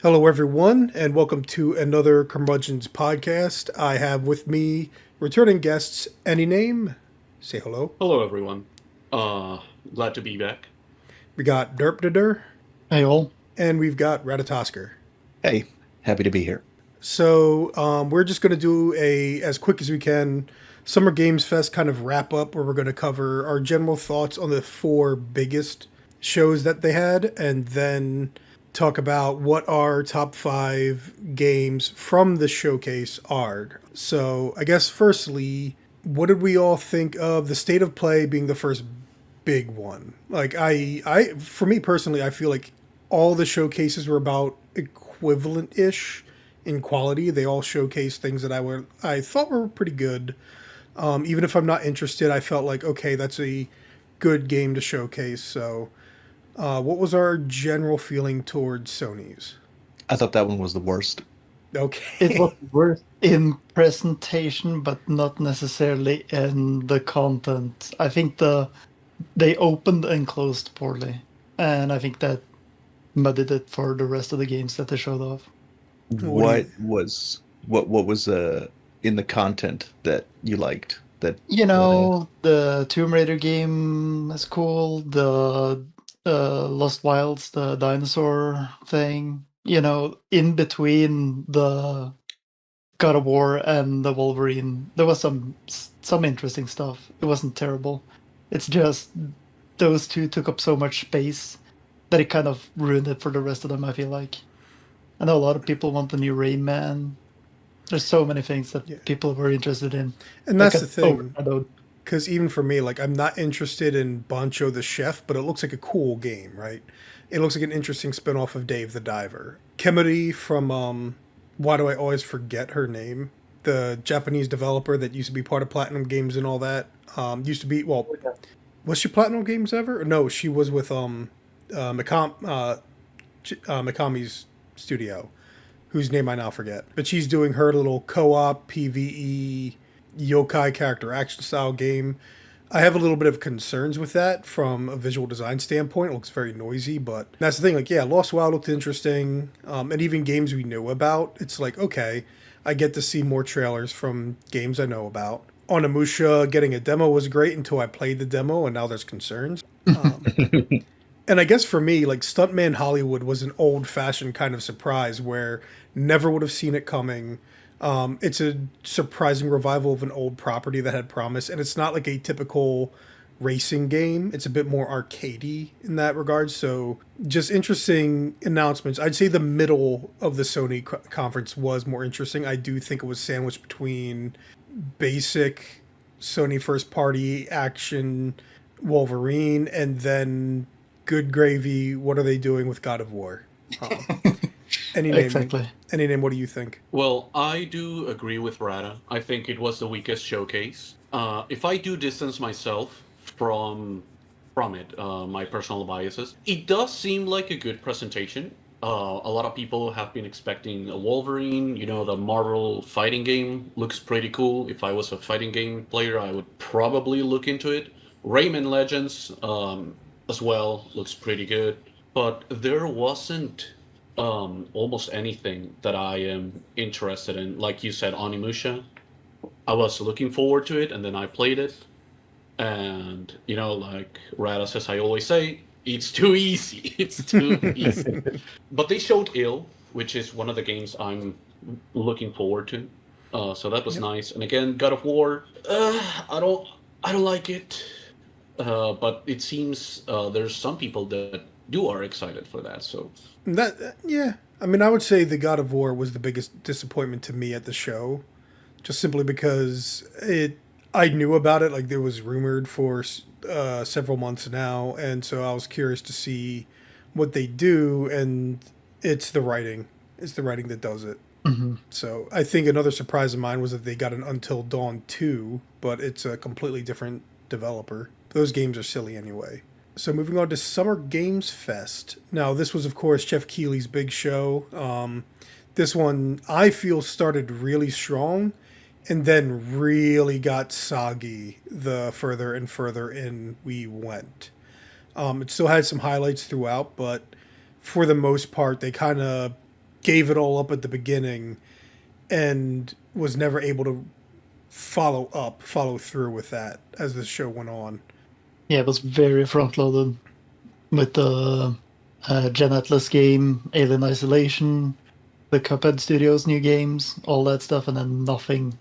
Hello, everyone, and welcome to another Curmudgeons podcast. I have with me returning guests. Any name? Say hello. Hello, everyone. Uh, Glad to be back. We got Derpdader, Hey all. and we've got Ratatosker. Hey, happy to be here. So we're just going to do as quick as we can, Summer Games Fest kind of wrap up where we're going to cover our general thoughts on the four biggest shows that they had, and then talk about what our top five games from the showcase are. So I guess firstly, what did we all think of the State of Play being the first big one? Like for me personally, I feel like all the showcases were about equivalent-ish in quality. They all showcase things that I thought were pretty good. Even if I'm not interested, I felt like okay, that's a good game to showcase. So, what was our general feeling towards Sony's? I thought that one was the worst. It Okay. was worth in presentation, but not necessarily in the content. I think they opened and closed poorly, and I think that muddied it for the rest of the games that they showed off. What do you? What was in the content that you liked? The Tomb Raider game is cool. The Lost Wilds, the dinosaur thing. In between the God of War and the Wolverine, there was some interesting stuff. It wasn't terrible. It's just those two took up so much space that it kind of ruined it for the rest of them. I feel like. I know a lot of people want the new Rayman. There's so many things that Yeah. people were interested in. And That that's got the thing, overshadowed. because even for me, like I'm not interested in Bancho the Chef, but it looks like a cool game, right? It looks like an interesting spin-off of Dave the Diver. Kemuri from why do I always forget her name? The Japanese developer that used to be part of Platinum Games and all that. Used to be well, was she Platinum Games ever? No, she was with Mikami's studio, whose name I now forget. But she's doing her little co-op PVE yokai character action style game. I have a little bit of concerns with that from a visual design standpoint. It looks very noisy, but that's the thing. Like, yeah, Lost Wild looked interesting, and even games we knew about. It's like, okay, I get to see more trailers from games I know about. Onimusha getting a demo was great until I played the demo, and now there's concerns. And I guess for me, like Stuntman Hollywood was an old fashioned kind of surprise where never would have seen it coming. It's a surprising revival of an old property that had promise, and it's not like a typical racing game. It's a bit more arcadey in that regard. So just interesting announcements. I'd say the middle of the Sony conference was more interesting. I do think it was sandwiched between basic Sony first party action Wolverine and then good gravy. What are they doing with God of War? Um, any name, Exactly. any name. What do you think? Well, I do agree with Rata. I think it was the weakest showcase. If I do distance myself from it, my personal biases, it does seem like a good presentation. A lot of people have been expecting a Wolverine. The Marvel fighting game looks pretty cool. If I was a fighting game player, I would probably look into it. Rayman Legends, as well, looks pretty good. But there wasn't almost anything that I am interested in. Like you said, Onimusha, I was looking forward to it, and then I played it, and like Rada says, I always say, it's too easy. It's too easy. But they showed Ill, which is one of the games I'm looking forward to. So that was Yep. nice. And again, God of War. I don't like it. But it seems there's some people that do are excited for that. So That yeah. I mean, I would say the God of War was the biggest disappointment to me at the show, just simply because I knew about it. Like there was rumored for several months now, and so I was curious to see what they do. And it's the writing. It's the writing that does it. Mhm. So I think another surprise of mine was that they got an Until Dawn 2, but it's a completely different developer. Those games are silly anyway. So moving on to Summer Games Fest. Now this was of course Jeff Keighley's big show. This one I feel started really strong and then really got soggy the further and further in we went. It still had some highlights throughout, but for the most part, they kind of gave it all up at the beginning and was never able to follow through with that as the show went on. Yeah, it was very front loaded with the Gen Atlas game, Alien Isolation, the Cuphead Studios new games, all that stuff, and then nothing.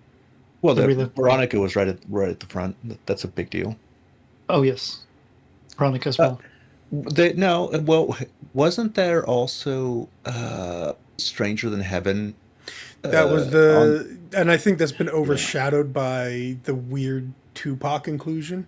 Well, to really... Veronica was right at the front. That's a big deal. Oh yes, Veronica as well. Wasn't there also Stranger Than Heaven? That was and I think that's been overshadowed by the weird Tupac inclusion.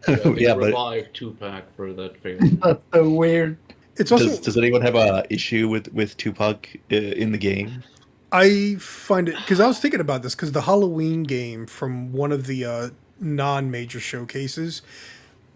They revived Tupac for that film. That's so weird. It's also, does anyone have a issue with Tupac in the game? I find it, because I was thinking about this, because the Halloween game from one of the non-major showcases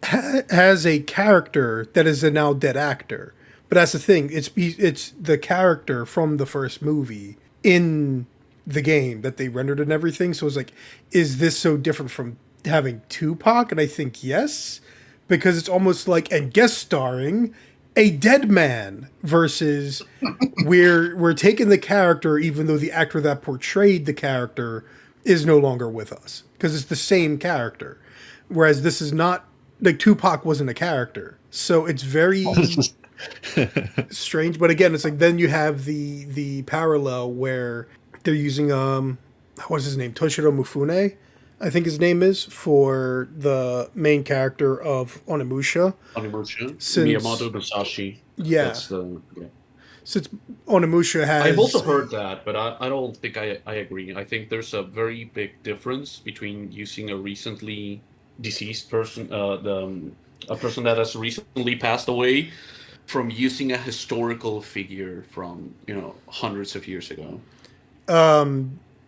has a character that is a now dead actor. But that's the thing, it's the character from the first movie in the game that they rendered and everything. So it's like, is this so different from having Tupac? And I think yes, because it's almost like, and guest starring a dead man, versus we're taking the character even though the actor that portrayed the character is no longer with us, because it's the same character, whereas this is not, like, Tupac wasn't a character, so it's very strange. But again, it's like, then you have the parallel where they're using what's his name, Toshiro Mifune, I think his name is, for the main character of Onimusha. Miyamoto Musashi. Yeah. Since Onimusha has... I've also heard that, but I don't think I agree. I think there's a very big difference between using a recently deceased person, a person that has recently passed away, from using a historical figure from, hundreds of years ago.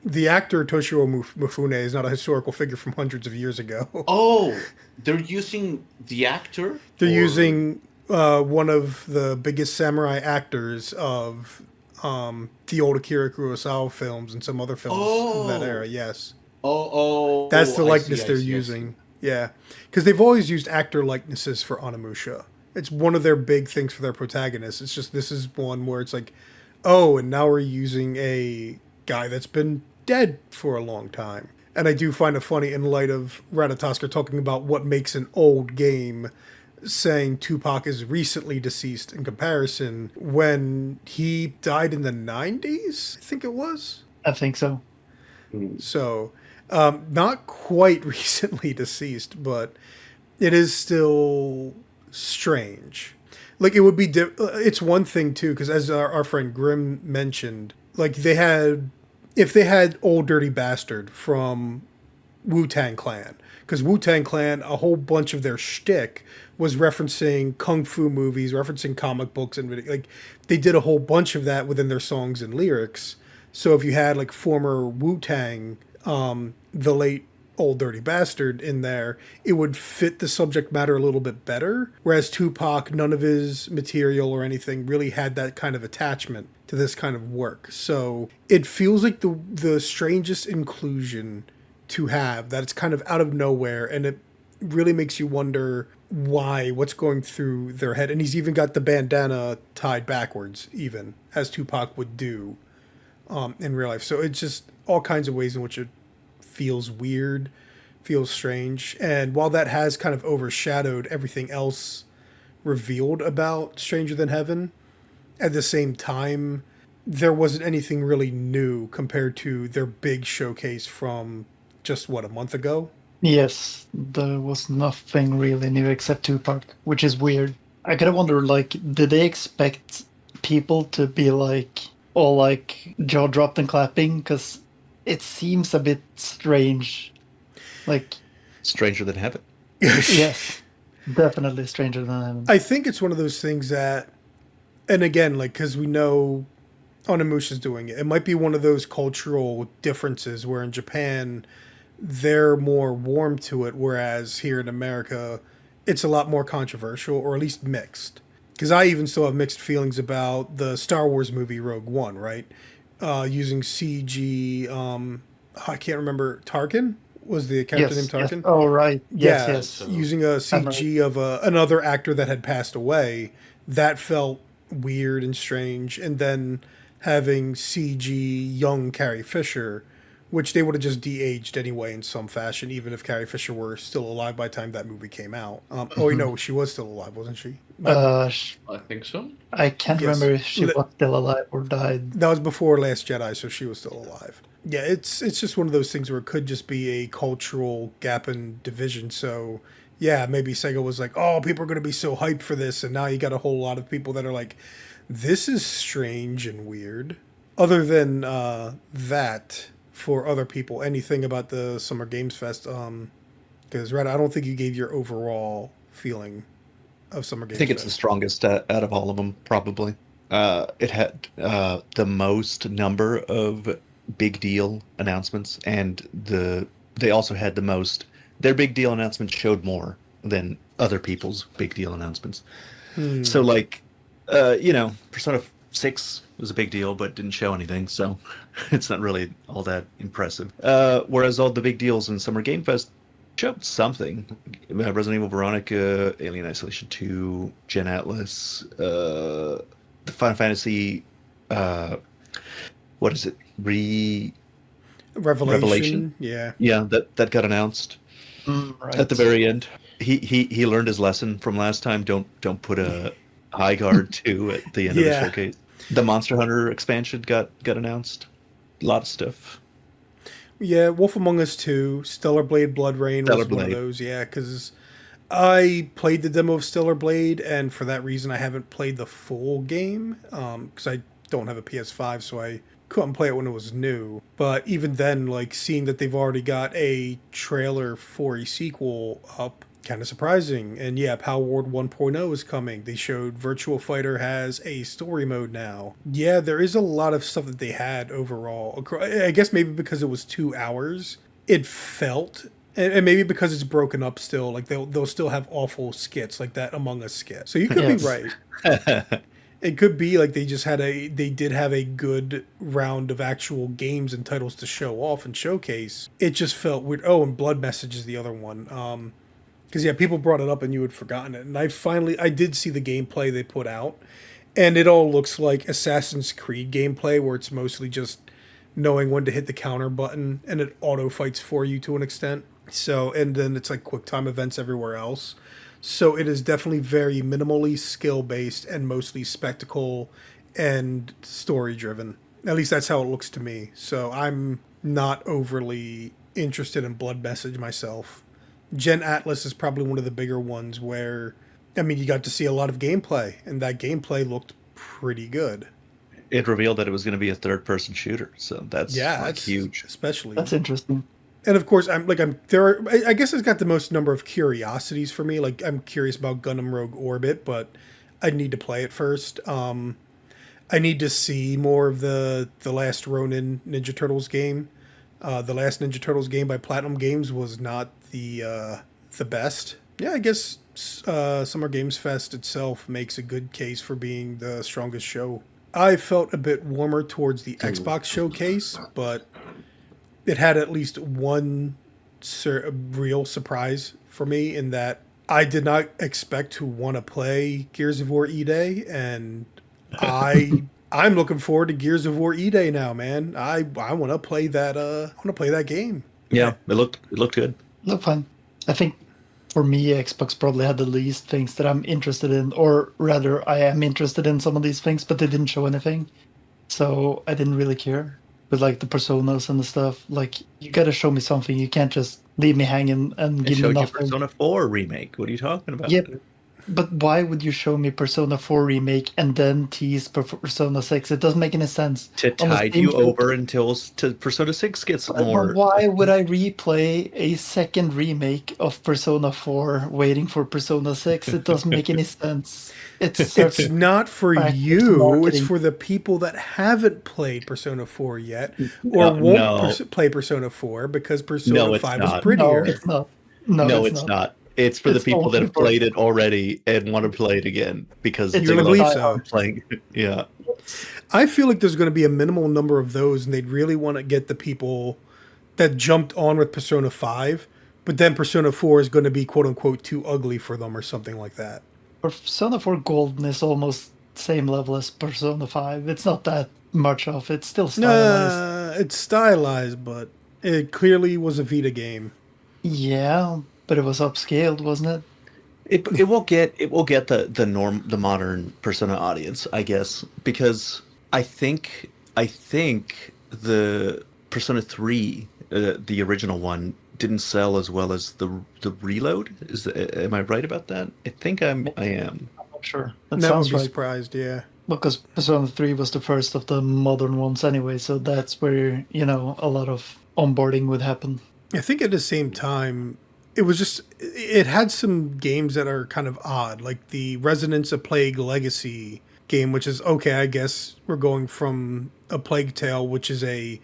The actor Toshiro Mifune is not a historical figure from hundreds of years ago. Oh, they're using the actor? They're using one of the biggest samurai actors of the old Akira Kurosawa films and some other films of that era, yes. That's the likeness they're using. Yeah, because they've always used actor likenesses for Onimusha. It's one of their big things for their protagonists. It's just, this is one where it's like, oh, and now we're using a guy that's been dead for a long time. And I do find it funny, in light of Ratatosker talking about what makes an old game, saying Tupac is recently deceased in comparison, when he died in the 90s, I think it was. I think so. So, not quite recently deceased, but it is still strange. Like, it would be, it's one thing too, because as our friend Grim mentioned, like, if they had Old Dirty Bastard from Wu-Tang Clan, because Wu-Tang Clan, a whole bunch of their shtick was referencing kung fu movies, referencing comic books, and like, they did a whole bunch of that within their songs and lyrics. So if you had, like, former Wu-Tang, the late Old Dirty Bastard in there, it would fit the subject matter a little bit better. Whereas Tupac, none of his material or anything really had that kind of attachment to this kind of work. So it feels like the strangest inclusion to have, that it's kind of out of nowhere, and it really makes you wonder what's going through their head. And he's even got the bandana tied backwards, even, as Tupac would do in real life. So it's just all kinds of ways in which it feels weird, feels strange. And while that has kind of overshadowed everything else revealed about Stranger Than Heaven, at the same time, there wasn't anything really new compared to their big showcase from just, a month ago? Yes, there was nothing really new except Tupac, which is weird. I kind of wonder, like, did they expect people to be like, all like, jaw dropped and clapping? Because it seems a bit strange. Like, Stranger Than Heaven. Yes, definitely Stranger Than Heaven. I think it's one of those things that, and again, like, because we know Onimusha's doing it, it might be one of those cultural differences where in Japan they're more warm to it, whereas here in America it's a lot more controversial, or at least mixed. Because I even still have mixed feelings about the Star Wars movie Rogue One, right? Using CG, I can't remember, Tarkin? Was the character named Tarkin? Yes. Oh, right. Yes. Using a CG of another actor that had passed away, that felt weird and strange. And then having CG young Carrie Fisher, which they would have just de-aged anyway in some fashion, even if Carrie Fisher were still alive by the time that movie came out. Oh, no, she was still alive, wasn't she? I think so. I can't Yes. remember if she was still alive or died. That was before Last Jedi, so she was still alive. Yeah, it's just one of those things where it could just be a cultural gap in division. So, yeah, maybe Sega was like, oh, people are going to be so hyped for this. And now you got a whole lot of people that are like, this is strange and weird. Other than that, for other people, anything about the Summer Games Fest? Because, Rata, I don't think you gave your overall feeling of Summer Games I think it's the Fest. strongest out of all of them, probably. It had the most number of big deal announcements, and they also had the most. Their big deal announcements showed more than other people's big deal announcements. So, like, Persona 6 was a big deal, but didn't show anything, so it's not really all that impressive. Whereas all the big deals in Summer Game Fest showed something. Resident Evil Veronica, Alien Isolation 2, Gen Atlas, the Final Fantasy, what is it? Revelation? Yeah. Yeah, that got announced Right. at the very end. He learned his lesson from last time. Don't put a high guard to at the end of the Yeah. showcase. The Monster Hunter expansion got announced. A lot of stuff. Yeah, Wolf Among Us 2, Stellar Blade Blood Rain was Stellar one of Blade. those, yeah, because I played the demo of Stellar Blade, and for that reason I haven't played the full game, because I don't have a PS5, so I couldn't play it when it was new. But even then, like, seeing that they've already got a trailer for a sequel up, kind of surprising. And yeah, Power Word 1.0 is coming. They showed Virtual Fighter has a story mode now. Yeah, there is a lot of stuff that they had overall. I guess maybe because it was 2 hours, it felt, and maybe because it's broken up still, like they'll still have awful skits like that Among Us skit. So you could Yes. be right. It could be like they did have a good round of actual games and titles to show off and showcase. It just felt weird. Oh, and Blood Message is the other one. Because yeah, people brought it up and you had forgotten it, and I did see the gameplay they put out, and it all looks like Assassin's Creed gameplay, where it's mostly just knowing when to hit the counter button, and it auto fights for you to an extent. So, and then it's like quick time events everywhere else. So it is definitely very minimally skill based and mostly spectacle and story driven. At least that's how it looks to me. So I'm not overly interested in Blood Message myself. Gen Atlas is probably one of the bigger ones where, I mean, you got to see a lot of gameplay, and that gameplay looked pretty good. It revealed that it was going to be a third-person shooter, so that's That's huge. especially. That's interesting. And of course, I guess it's got the most number of curiosities for me. Like, I'm curious about Gundam Rogue Orbit, but I need to play it first. I need to see more of the last Ronin Ninja Turtles game. The last Ninja Turtles game by Platinum Games was not the best. Yeah, I guess Summer Games Fest itself makes a good case for being the strongest show. I felt a bit warmer towards the Xbox showcase, but it had at least one real surprise for me in that I did not expect to want to play Gears of War E-Day, and I'm looking forward to Gears of War E-Day now, man. I want to play that. I want to play that game. Yeah, it looked good. Look fun. I think for me, Xbox probably had the least things that I'm interested in, or rather, I am interested in some of these things, but they didn't show anything, so I didn't really care. But like the personas and the stuff, like you gotta show me something. You can't just leave me hanging and It give me showed you nothing. Persona 4 remake. What are you talking about? Yeah, but why would you show me Persona 4 remake and then tease Persona 6? It doesn't make any sense. To On the tide same you token- over until Persona 6 gets But more. why would I replay a second remake of Persona 4 waiting for Persona 6? It doesn't make any sense. It's not for practice you. It's marketing. for the people that haven't played Persona 4 yet, No, or won't no. play Persona 4 because Persona No, it's 5 not. is prettier. No, it's not. No, it's not. It's for the It's people that have only for- played it already and want to play it again because It's they You for believe love so? playing. Yeah. I feel like there's going to be a minimal number of those, and they'd really want to get the people that jumped on with Persona 5, but then Persona 4 is going to be quote unquote too ugly for them or something like that. Persona 4 Golden is almost same level as Persona 5. It's not that much of. It's still stylized. It's stylized, but it clearly was a Vita game. Yeah, but it was upscaled, wasn't it? It will get the modern Persona audience, I guess, because I think the Persona 3, the original one, didn't sell as well as the Reload. Am I right about that? I think I am. I'm not sure. That Never sounds be right. surprised, yeah. Because Persona 3 was the first of the modern ones anyway, so that's where, a lot of onboarding would happen. I think at the same time, it had some games that are kind of odd, like the Resonance of Plague Legacy game, which is okay, I guess we're going from a Plague Tale, which is a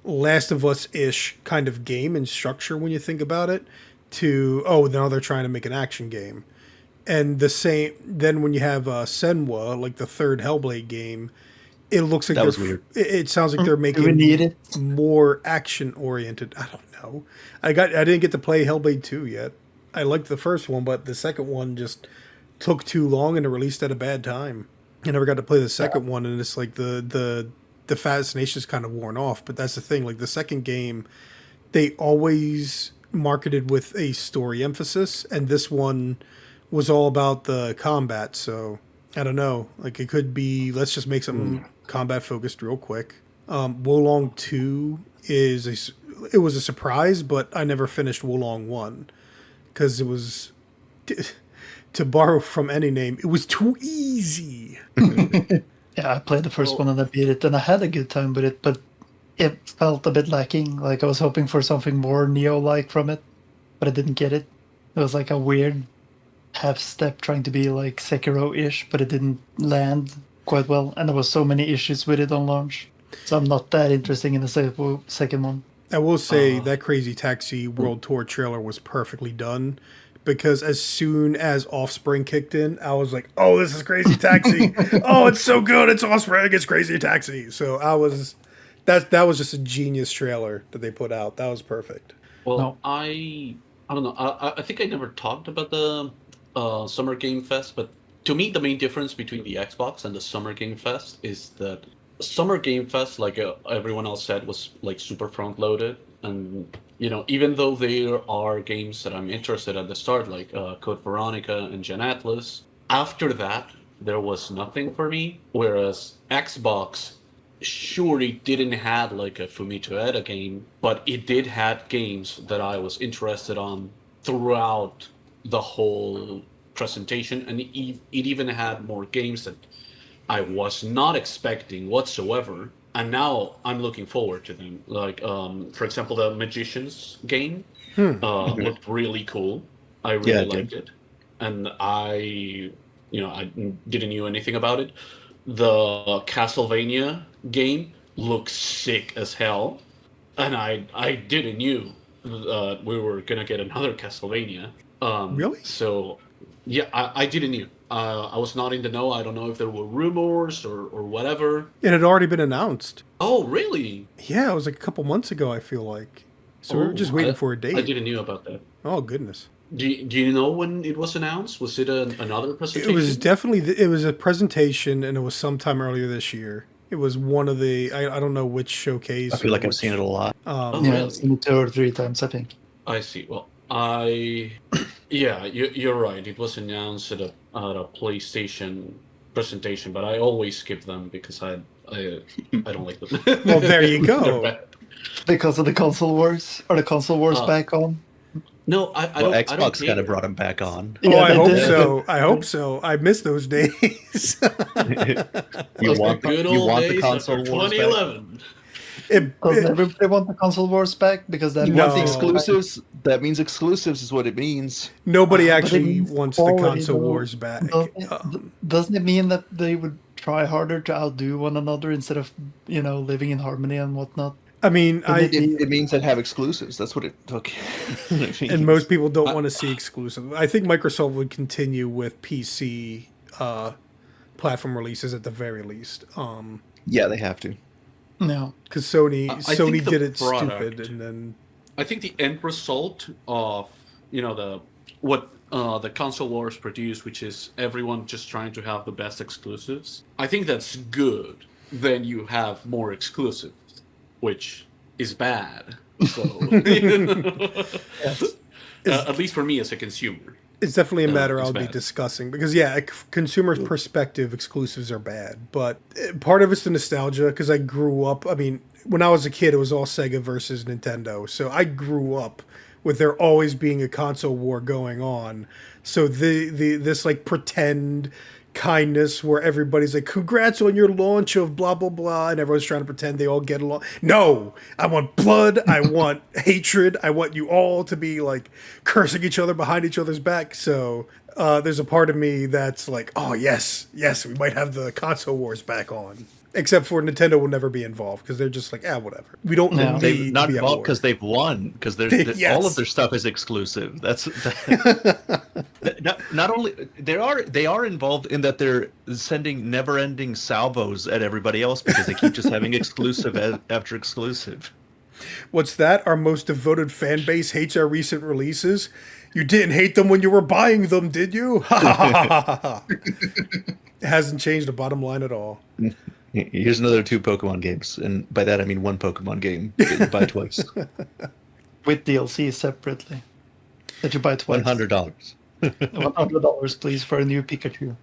Last of Us-ish kind of game and structure when you think about it, to, now they're trying to make an action game. And the same, then when you have Senwa, like the third Hellblade game, it looks like That was weird. It sounds like they're Do we making need it? more action oriented. I don't know. I didn't get to play Hellblade 2 yet. I liked the first one, but the second one just took too long and it released at a bad time. I never got to play the second one, and it's like the fascination's kind of worn off. But that's the thing. Like the second game, they always marketed with a story emphasis, and this one was all about the combat. So I don't know. Like it could be, let's just make something combat focused real quick. Wolong 2 it was a surprise, but I never finished Wolong 1 because it was, to borrow from any name, it was too easy. Yeah, I played the first one and I beat it, and I had a good time with it, but it felt a bit lacking. Like I was hoping for something more Neo-like from it, but I didn't get it. It was like a weird half-step trying to be like Sekiro-ish, but it didn't land quite well, and there was so many issues with it on launch. So I'm not that interested in the second one. I will say that Crazy Taxi World Tour trailer was perfectly done, because as soon as Offspring kicked in, I was like, "Oh, this is Crazy Taxi! Oh, it's so good! It's Offspring! It's Crazy Taxi!" So that was just a genius trailer that they put out. That was perfect. Well, No. I don't know. I think I never talked about the Summer Game Fest, but to me, the main difference between the Xbox and the Summer Game Fest is that Summer Game Fest, like everyone else said, was like super front loaded, and even though there are games that I'm interested at the start, like Code Veronica and Gen Atlas, after that there was nothing for me. Whereas Xbox, sure, it didn't have like a Fumito Ueda game, but it did have games that I was interested on throughout the whole presentation, and it even had more games that I was not expecting whatsoever, and now I'm looking forward to them. Like, for example, the Magicians game looked really cool. I really liked it, and I didn't know anything about it. The Castlevania game looks sick as hell, and I didn't know we were gonna get another Castlevania. Really? So, yeah, I didn't know. I was not in the know. I don't know if there were rumors or whatever. It had already been announced. Oh, really? Yeah, it was like a couple months ago, I feel like. So we were just waiting for a date. I didn't know about that. Oh, goodness. Do you know when it was announced? Was it another presentation? It was definitely, it was a presentation, and it was sometime earlier this year. It was one of the, I don't know which showcase. I feel like I've seen it a lot. Oh, Yeah, really? I've seen it 2 or 3 times, I think. I see. Well, yeah, you're right. It was announced at a PlayStation presentation, but I always skip them because I don't like them. Well, there you They're go. bad. Because of the console wars? Are the console wars back on? No, I Well, don't. I Xbox don't kind of care. brought him back on. Oh, Yeah, I they hope did. so. I hope so. I miss those days. You Those want good the old days console after wars back? 2011. Does everybody want the console wars back? Because that You No. want the exclusives? That means exclusives is what it means. Nobody But it actually means wants the quality, console though. wars back. Doesn't it mean that they would try harder to outdo one another instead of, living in harmony and whatnot? I mean, It means that have exclusives. That's what it took. and most people don't want to see exclusive. I think Microsoft would continue with PC platform releases at the very least. Yeah, they have to. No. Because Sony I think the did it product- stupid, and then I think the end result of the console wars produce, which is everyone just trying to have the best exclusives. I think that's good. then you have more exclusives, which is bad. So, Yes. at least for me as a consumer, It's definitely a matter it's I'll be bad. discussing because, yeah, consumer's perspective, exclusives are bad. But part of it's the nostalgia because I grew up. I mean, when I was a kid, it was all Sega versus Nintendo. So I grew up with there always being a console war going on. So the this like pretend kindness where everybody's like, congrats on your launch of blah blah blah, and everyone's trying to pretend they all get along. No, I want blood, I want hatred, I want you all to be like cursing each other behind each other's back. So there's a part of me that's like, oh yes, yes, we might have the console wars back on. Except for Nintendo will never be involved because they're just like, whatever. We don't No. They've need to not be at involved war. because they've won, because Yes. all of their stuff is exclusive. That's not only they are involved in that they're sending never-ending salvos at everybody else because they keep just having exclusive after exclusive. What's that? Our most devoted fan base hates our recent releases. You didn't hate them when you were buying them, did you? Ha ha ha ha ha ha. It hasn't changed the bottom line at all. Here's another 2 Pokemon games, and by that I mean 1 Pokemon game that you buy twice. With DLC separately. That you buy twice. $100. $100, please, for a new Pikachu.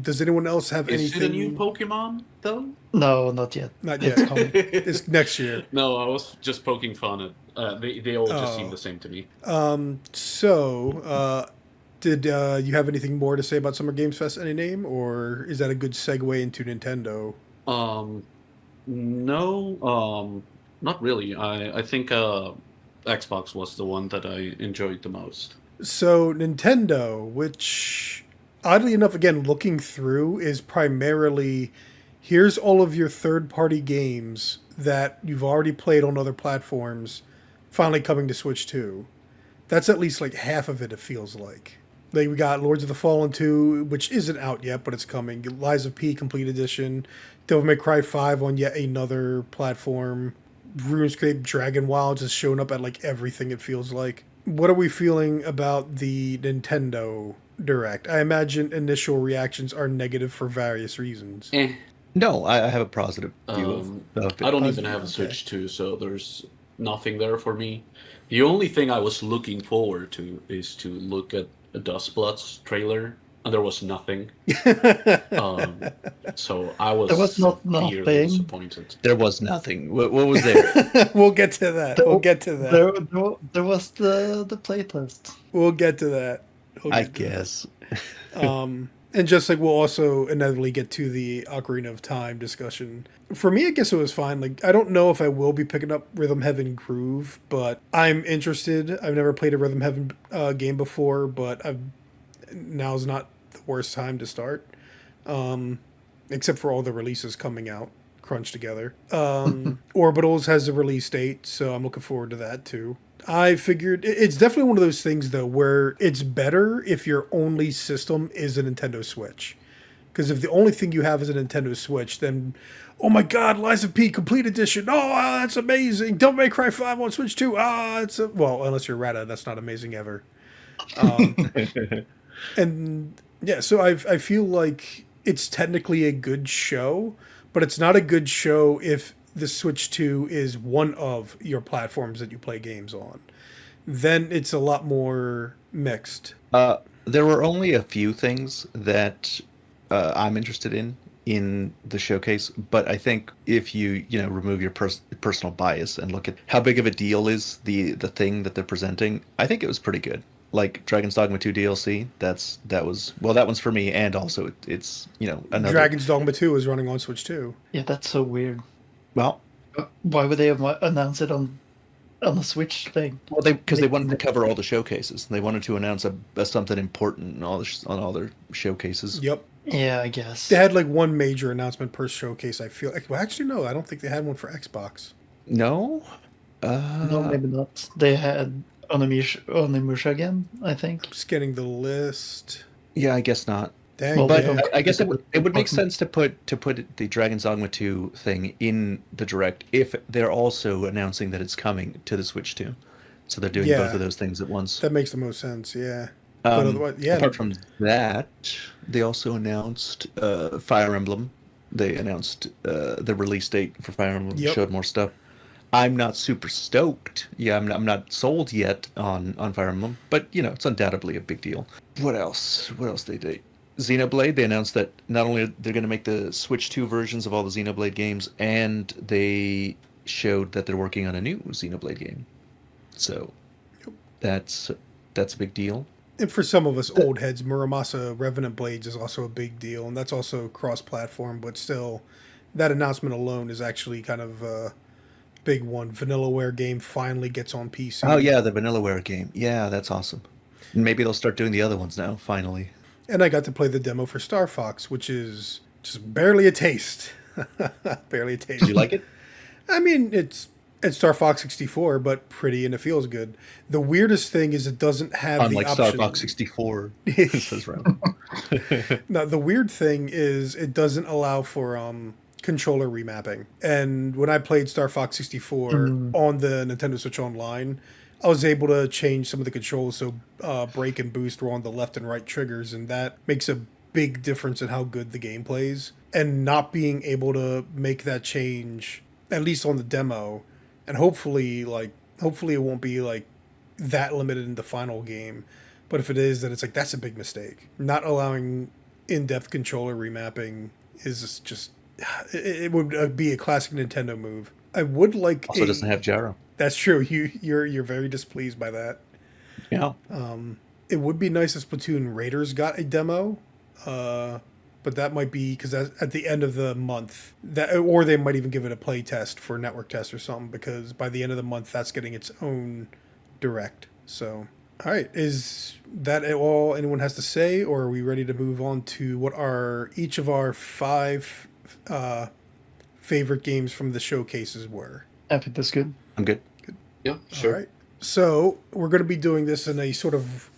Does anyone else have Is anything? it a new Pokemon though? No, not yet. Not It's yet. coming. It's next year. No, I was just poking fun at. They all just seem Oh. the same to me. So, did you have anything more to say about Summer Games Fest? Any name, or is that a good segue into Nintendo? No, not really. I think Xbox was the one that I enjoyed the most. So Nintendo, which oddly enough, again looking through, is primarily here's all of your third-party games that you've already played on other platforms, finally coming to Switch 2. That's at least like half of it. It feels like. Like we got Lords of the Fallen 2, which isn't out yet, but it's coming. Lies of P Complete Edition, Devil May Cry 5 on yet another platform. RuneScape Dragon Wilds is showing up at like everything, it feels like. What are we feeling about the Nintendo Direct? I imagine initial reactions are negative for various reasons. Eh. No, I have a positive view of it. I don't Positive, even have a okay. Switch 2, so there's nothing there for me. The only thing I was looking forward to is to look at a Dustbloods trailer, and there was nothing. So I was There was not severely nothing. disappointed. There was nothing. What was there? We'll get to that. We'll get to that. There was the playtest. We'll get to that. We'll I get to that. guess. And just like we'll also inevitably get to the Ocarina of Time discussion. For me, I guess it was fine. Like, I don't know if I will be picking up Rhythm Heaven Groove, but I'm interested. I've never played a Rhythm Heaven game before, but now's not the worst time to start. Except for all the releases coming out crunched together. Orbitals has a release date, so I'm looking forward to that too. I figured it's definitely one of those things though where it's better if your only system is a Nintendo Switch. Because if the only thing you have is a Nintendo Switch, then oh my god, Lies of P Complete Edition. Oh, wow, that's amazing. Devil May Cry 5 on Switch 2. Well, unless you're Rata, that's not amazing ever. And yeah, so I feel like it's technically a good show, but it's not a good show if the Switch 2 is one of your platforms that you play games on. Then it's a lot more mixed. There were only a few things that I'm interested in the showcase, but I think if you remove your personal bias and look at how big of a deal is the thing that they're presenting, I think it was pretty good. Like Dragon's Dogma 2 DLC, that one's for me, and also it's another. Dragon's Dogma 2 is running on Switch 2. Yeah, that's so weird. Well, Why would they have announced it on the Switch thing? well, because they wanted to cover all the showcases. They wanted to announce something important on all their showcases. Yep. Yeah, I guess. They had like one major announcement per showcase, I feel like. Well, actually, no, I don't think they had one for Xbox. No. No, maybe not. They had Onimusha again, I think. Just getting the list. Yeah, I guess not. Dang, Well, But yeah. I guess it would make sense to put the Dragon's Dogma 2 thing in the Direct if they're also announcing that it's coming to the Switch 2. So they're doing Yeah. both of those things at once. That makes the most sense, yeah. But otherwise, yeah. Apart from that, they also announced Fire Emblem They announced the release date for Fire Emblem, Yep. showed more stuff. I'm not super stoked. Yeah, I'm not sold yet on Fire Emblem, but it's undoubtedly a big deal. What else? What else they did? Xenoblade. They announced that not only they're going to make the Switch 2 versions of all the Xenoblade games, and they showed that they're working on a new Xenoblade game. So that's a big deal. And for some of us old heads, Muramasa Revenant Blades is also a big deal, and that's also cross-platform, but still, that announcement alone is actually kind of a big one. Vanillaware game finally gets on PC. Oh yeah, the Vanillaware game. Yeah, that's awesome. Maybe they'll start doing the other ones now, finally. And I got to play the demo for Star Fox, which is just barely a taste. Barely a taste. Did you like it? I mean, it's Star Fox 64, but pretty, and it feels good. The weirdest thing is it doesn't have Unlike the option. Star Fox 64, says Ramble. No, the weird thing is it doesn't allow for controller remapping. And when I played Star Fox 64 on the Nintendo Switch Online, I was able to change some of the controls, so brake and boost were on the left and right triggers, and that makes a big difference in how good the game plays. And not being able to make that change, at least on the demo, and hopefully it won't be like that limited in the final game. But if it is, then it's like that's a big mistake. Not allowing in-depth controller remapping is just it would be a classic Nintendo move. I would like Also doesn't have gyro. That's true. You're very displeased by that. Yeah. It would be nice if Splatoon Raiders got a demo, but that might be because at the end of the month, or they might even give it a play test for network test or something, because by the end of the month, that's getting its own direct. So, all right, is that all anyone has to say, or are we ready to move on to what are each of our 5 favorite games from the showcases were? I think that's good. I'm good. Yeah, sure. All right. So we're going to be doing this in a sort of,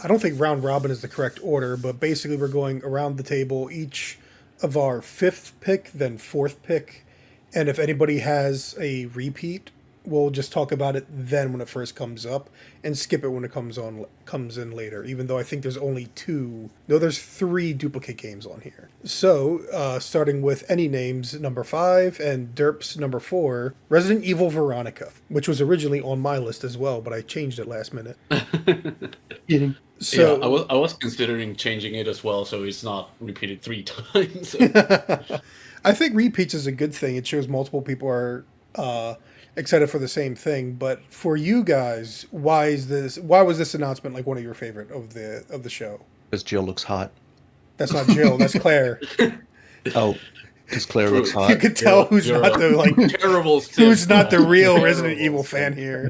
I don't think round robin is the correct order, but basically we're going around the table, each of our 5th pick, then 4th pick. And if anybody has a repeat, we'll just talk about it then when it first comes up and skip it when it comes in later, even though I think there's only 3 duplicate games on here. So starting with Any Names number 5 and Derp's number 4, Resident Evil Veronica, which was originally on my list as well, but I changed it last minute. Eating. So yeah, I was considering changing it as well, so it's not repeated 3 times. I think repeats is a good thing. It shows multiple people are excited for the same thing. But for you guys, why was this announcement like one of your favorite of the show? Because Jill looks hot. That's not Jill. That's Claire. Oh, because Claire True. looks hot. You could tell who's You're not the terrible. who's not the real Terrible Resident Evil sim. fan here.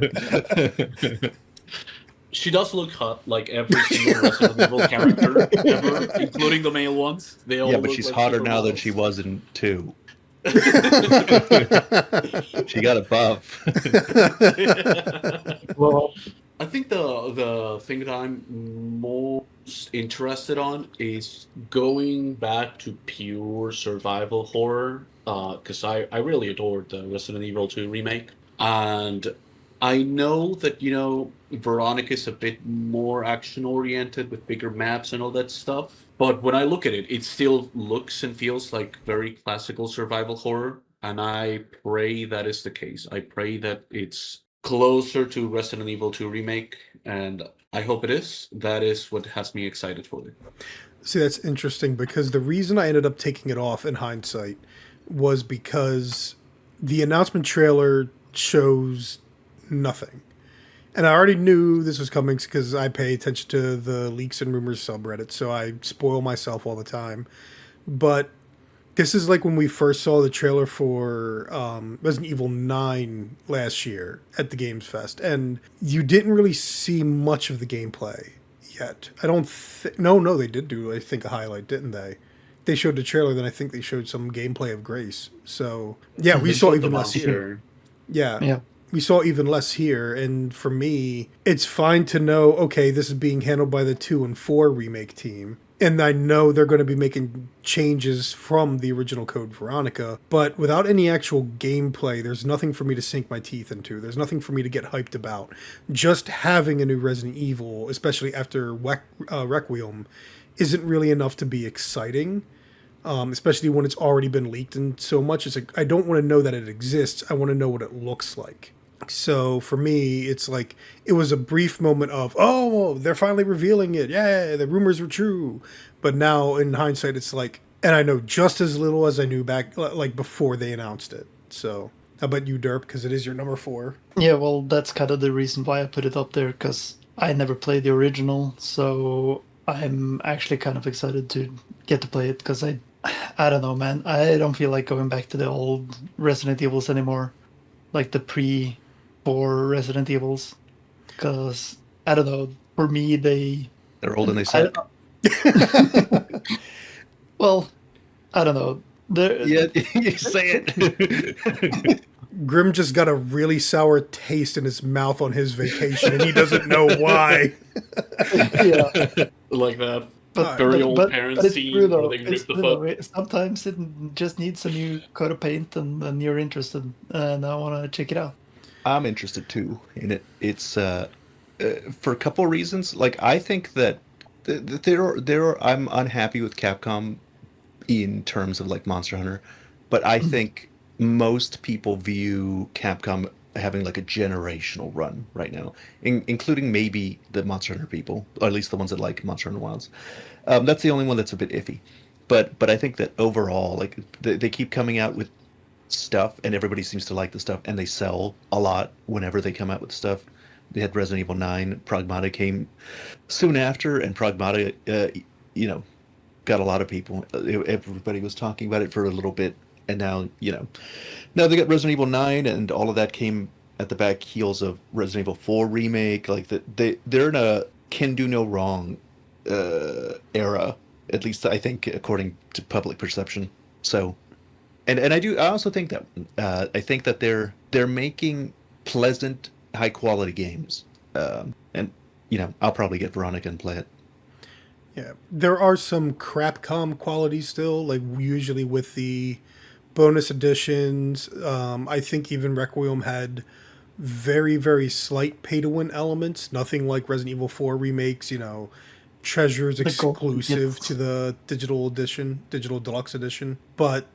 She does look hot, like every single Resident Evil character ever, including the male ones. They all Yeah, but look she's like hotter now than supermodels. she was in 2. She got a buff. Well, I think the thing that I'm most interested on is going back to pure survival horror, because I really adored the Resident Evil 2 remake, and I know that Veronica is a bit more action oriented with bigger maps and all that stuff, but when I look at it, it still looks and feels like very classical survival horror, and I pray that is the case. I pray that it's closer to Resident Evil 2 remake, and I hope it is. That is what has me excited for it. See, that's interesting because the reason I ended up taking it off in hindsight was because the announcement trailer shows nothing. And I already knew this was coming because I pay attention to the leaks and rumors subreddit, so I spoil myself all the time. But this is like when we first saw the trailer for Resident Evil 9 last year at the Games Fest, and you didn't really see much of the gameplay yet. I don't no, they did do, I think, a highlight, didn't they? They showed the trailer, then I think they showed some gameplay of Grace. So, yeah, we saw even less here. Yeah. We saw even less here, and for me, it's fine to know, okay, this is being handled by the 2 and 4 remake team, and I know they're going to be making changes from the original Code Veronica, but without any actual gameplay, there's nothing for me to sink my teeth into. There's nothing for me to get hyped about. Just having a new Resident Evil, especially after Requiem, isn't really enough to be exciting. especially when it's already been leaked and so much. It's like I don't want to know that it exists. I want to know what it looks like. So for me, it's like it was a brief moment of, oh, they're finally revealing it. Yeah, the rumors were true. But now in hindsight, it's like, and I know just as little as I knew back, like before they announced it. So how about you, Derp? Because it is your number 4. Yeah, well, that's kind of the reason why I put it up there, because I never played the original, so I'm actually kind of excited to get to play it, because I don't know, man. I don't feel like going back to the old Resident Evils anymore, like the pre-4 Resident Evils, because I don't know. For me, They're old and they I, suck. well, I don't know. Yeah, you say it. Grim just got a really sour taste in his mouth on his vacation, and he doesn't know why. Yeah. Like that But, very old but parents it's scene true, where though. they It's rip the true, fuck. though. Sometimes it just needs a new coat of paint, and then you're interested, and I want to check it out. I'm interested too in it. It's for a couple of reasons. Like I think that I'm unhappy with Capcom in terms of like Monster Hunter, but I think most people view Capcom having like a generational run right now, including maybe the Monster Hunter people, or at least the ones that like Monster Hunter Wilds. That's the only one that's a bit iffy. But I think that overall, like they keep coming out with stuff, and everybody seems to like the stuff, and they sell a lot whenever they come out with stuff. They had Resident Evil 9, Pragmata came soon after, and Pragmata, got a lot of people. Everybody was talking about it for a little bit, and now now they got Resident Evil 9, and all of that came at the back heels of Resident Evil 4 remake. Like they're in a can do no wrong era, at least I think according to public perception. So, and I also think that I think that they're making pleasant, high quality games, and I'll probably get Veronica and play it. Yeah, there are some Crapcom qualities still, like usually with the bonus editions. I think even Requiem had very, very slight pay to win elements. Nothing like Resident Evil 4 remakes, treasures The gold exclusive tickets. to the digital edition, digital deluxe edition. But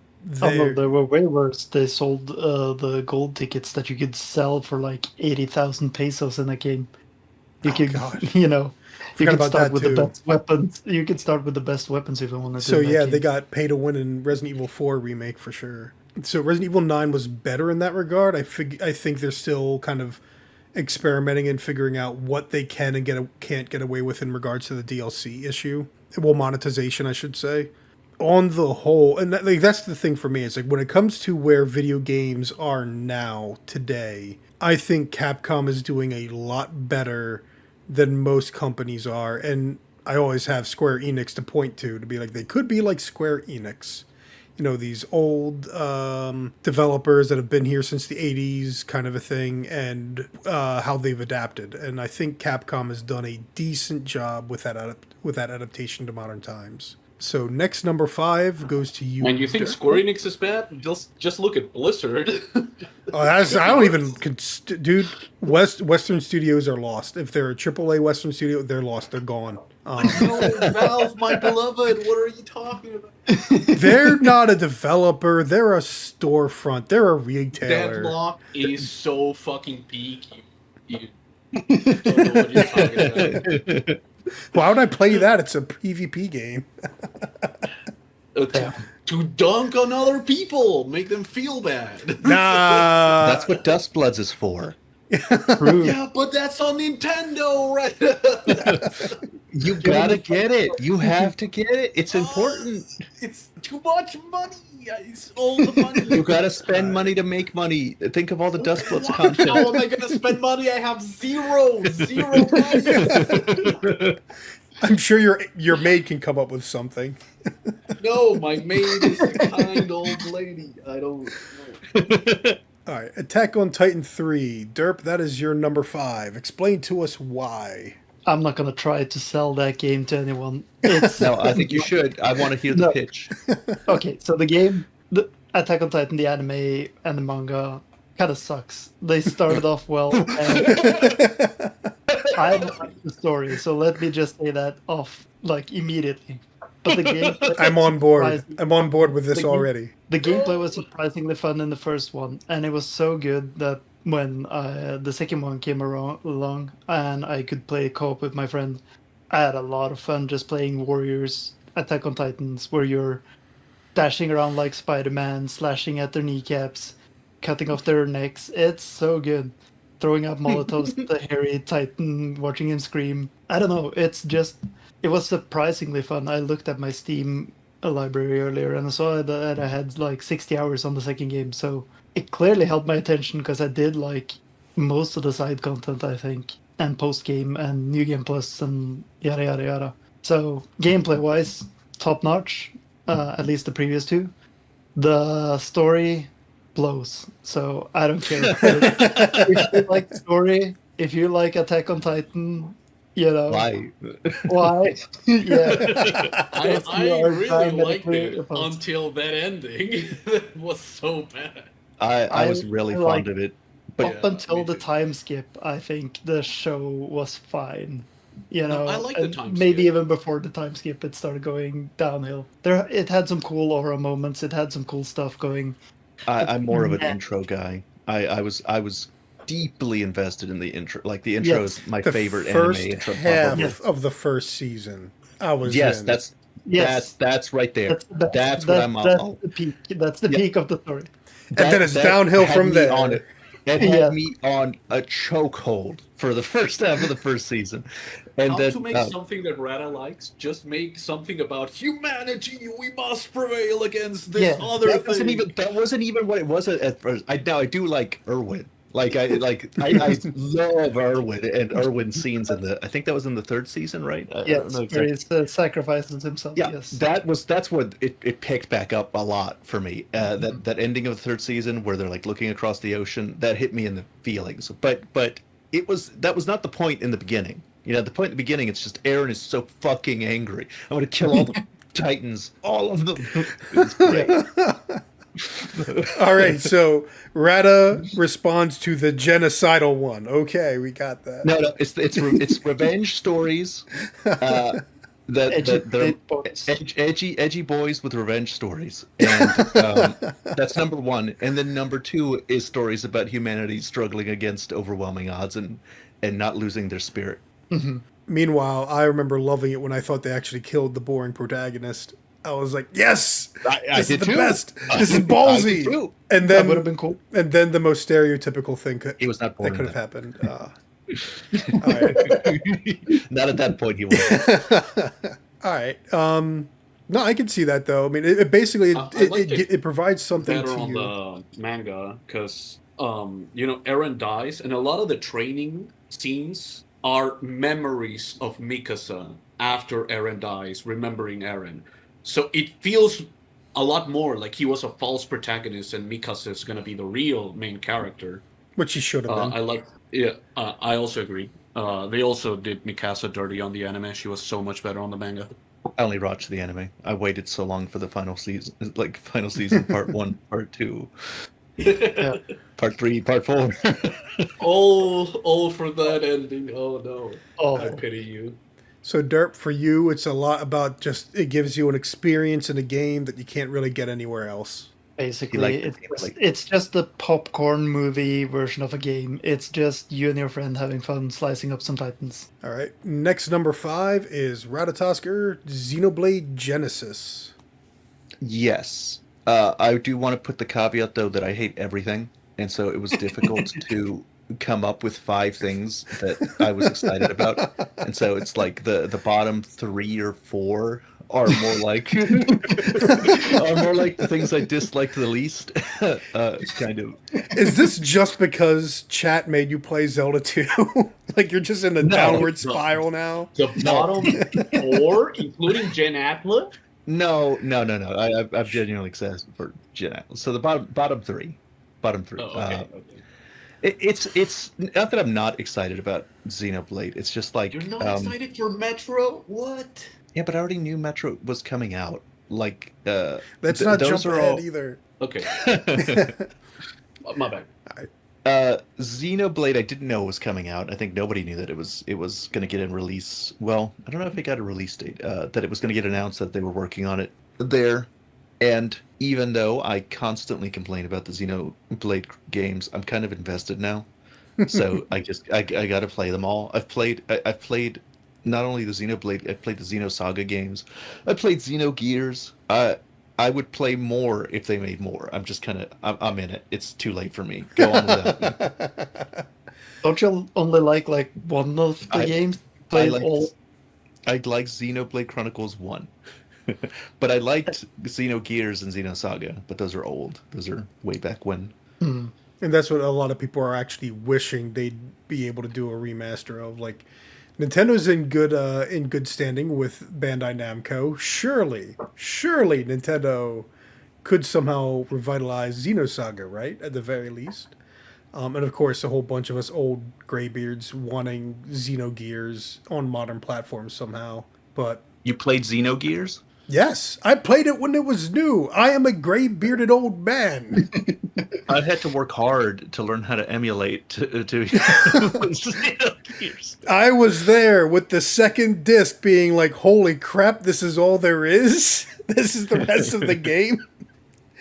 Oh no, they they were way worse. They sold the gold tickets that you could sell for like 80,000 pesos in a game. You oh could, god, you forgot could about start that with too. the best weapons. You could start with the best weapons if you wanted to. So in that yeah, game. they got pay to win in Resident Evil 4 remake for sure. So Resident Evil 9 was better in that regard. I think they're still kind of experimenting and figuring out what they can and can't get away with in regards to the DLC issue. Well, monetization, I should say. On the whole, and that's the thing for me. It's like when it comes to where video games are now today, I think Capcom is doing a lot better than most companies are, and I always have Square Enix to point to be like they could be like Square Enix. These old developers that have been here since the 80s kind of a thing, and how they've adapted. And I think Capcom has done a decent job with that adaptation to modern times. So next, number 5 goes to you. And you think Dirk. Square Enix is bad? Just look at Blizzard. Oh, I don't even, dude. Western studios are lost. If they're a AAA Western studio, they're lost. They're gone. No, Valve, my beloved. What are you talking about? They're not a developer. They're a storefront. They're a retailer. Deadlock is so fucking peak. You don't know what you're talking about. Why would I play that? It's a PvP game. To dunk on other people, make them feel bad. Nah. That's what Dustbloods is for. Yeah, but that's on Nintendo, right? You gotta get it. You have to get it. It's important. It's too much money. It's all the money. You gotta spend money to make money. Think of all the Dustbloods How content. am I gonna spend money? I have zero money. I'm sure your maid can come up with something. No, my maid is a kind old lady. I don't know. All right, Attack on Titan 3. Derp, that is your number 5. Explain to us why. I'm not gonna try to sell that game to anyone. No, I think you should. I want to hear the No. pitch. Okay, so the game, the Attack on Titan, the anime and the manga, kind of sucks. They started off well, and I don't like the story, so let me just say that off like immediately. but the gameplay. I'm on board. I'm on board with this The game- already. The gameplay was surprisingly fun in the first one, and it was so good that when the second one came along and I could play co-op with my friend, I had a lot of fun just playing Warriors Attack on Titans, where you're dashing around like Spider-Man, slashing at their kneecaps, cutting off their necks. It's so good. Throwing up Molotovs at the hairy Titan, watching him scream. I don't know, it was surprisingly fun. I looked at my Steam library earlier and I saw that I had like 60 hours on the second game, so it clearly held my attention because I did like most of the side content, I think, and post game and new game plus and yada yada yada. So gameplay wise, top notch. At least the previous two. The story blows, so I don't care. If you like story, if you like Attack on Titan, you know Why? why? Yeah, I really liked it opposed. until that ending. That was so bad. I was really I fond like- of it. Up Yeah, until me the too. time skip, I think the show was fine. You know, I like the and time maybe skip. even before the time skip, it started going downhill. It had some cool aura moments. It had some cool stuff going. I'm more of an Yeah. intro guy. I was deeply invested in the intro. Like the intro Yes. is my The favorite first anime intro. half Probably. Yes. of the first season, I was Yes, in. Yes, that's right there. That's what that- I'm That's all. the peak. That's the Yeah. peak of the story. And then it's downhill had from me on there. it. It had Yeah. me on a chokehold for the first half of the first season, and How then to make something that Rata likes? Just make something about humanity. We must prevail against this Yeah, other that wasn't thing. even what it was at first. I do like Irwin. I love Irwin and Irwin's scenes in the. I think that was in the third season, right? I don't Yes, know where exactly. he sacrifices himself. Yeah, Yes. that's what it picked back up a lot for me. That ending of the third season where they're like looking across the ocean, that hit me in the feelings. But that was not the point in the beginning. You know, the point in the beginning, it's just Aaron is so fucking angry. I'm gonna kill all the Titans, all of them. It's great. All right, so Rata responds to the genocidal one. Okay, we got that. No, it's revenge stories. They're boys. edgy boys with revenge stories, and that's number one. And then number two is stories about humanity struggling against overwhelming odds and not losing their spirit. Mm-hmm. Meanwhile, I remember loving it when I thought they actually killed the boring protagonist. I was like, yes, I this is did the too. best. This is I did ballsy. too. And That would then, have been cool. and then the most stereotypical thing He was not born that could in have happened. All right. that. Not at that point. He was. All right. No, I can see that though. I mean, it basically I liked it it provides something Better to on you. the manga because Eren dies, and a lot of the training scenes are memories of Mikasa after Eren dies, remembering Eren. So it feels a lot more like he was a false protagonist, and Mikasa is going to be the real main character. Which he should have been. I like. Yeah, I also agree. They also did Mikasa dirty on the anime. She was so much better on the manga. I only watched the anime. I waited so long for the final season, part 1, part 2, part 3, part 4. all for that ending. Oh no, Oh, I pity you. So Derp, for you, it's a lot about just it gives you an experience in a game that you can't really get anywhere else. basically, like the gameplay. it's just the popcorn movie version of a game. It's just you and your friend having fun slicing up some titans. All right. Next, number 5 is Ratatosker Xenoblade Genesis. Yes. I do want to put the caveat, though, that I hate everything. And so it was difficult to come up with 5 things that I was excited about. And so it's like the bottom 3 or 4 are more like the things I disliked the least. Kind of. Is this just because chat made you play Zelda 2? Like you're just in a No, downward no. spiral now? The bottom 4, including Gen Atlas. No. I've genuinely excited for Gen Atlas. So the bottom 3. Bottom 3. Oh, okay. It's not that I'm not excited about Xenoblade. It's just like You're not excited for Metro? What? yeah, but I already knew Metro was coming out. Like Let's not those jump are ahead all. either. Okay, my bad. Xenoblade, I didn't know was coming out. I think nobody knew that it was going to get a release. Well, I don't know if it got a release date. That it was going to get announced that they were working on it there. And even though I constantly complain about the Xenoblade games, I'm kind of invested now. So I got to play them all. I've played not only the Xenoblade, I played the Xenosaga games. I played Xenogears. I would play more if they made more. I'm just kind of I'm in it. It's too late for me. Go on without me. Don't you only like one of the I games? I Played like all. I like Xenoblade Chronicles 1. But I liked Xenogears and Xenosaga, but those are old. Those are way back when. Hmm. And that's what a lot of people are actually wishing they'd be able to do a remaster of. Like, Nintendo's in good standing with Bandai Namco. Surely Nintendo could somehow revitalize Xenosaga, right? At the very least. And of course, a whole bunch of us old graybeards wanting Xenogears on modern platforms somehow. But You played Xenogears? yes, I played it when it was new. I am a gray bearded old man. I had to work hard to learn how to emulate to Xenogears. I was there with the second disc being like, holy crap, this is all there is? This is the rest of the game?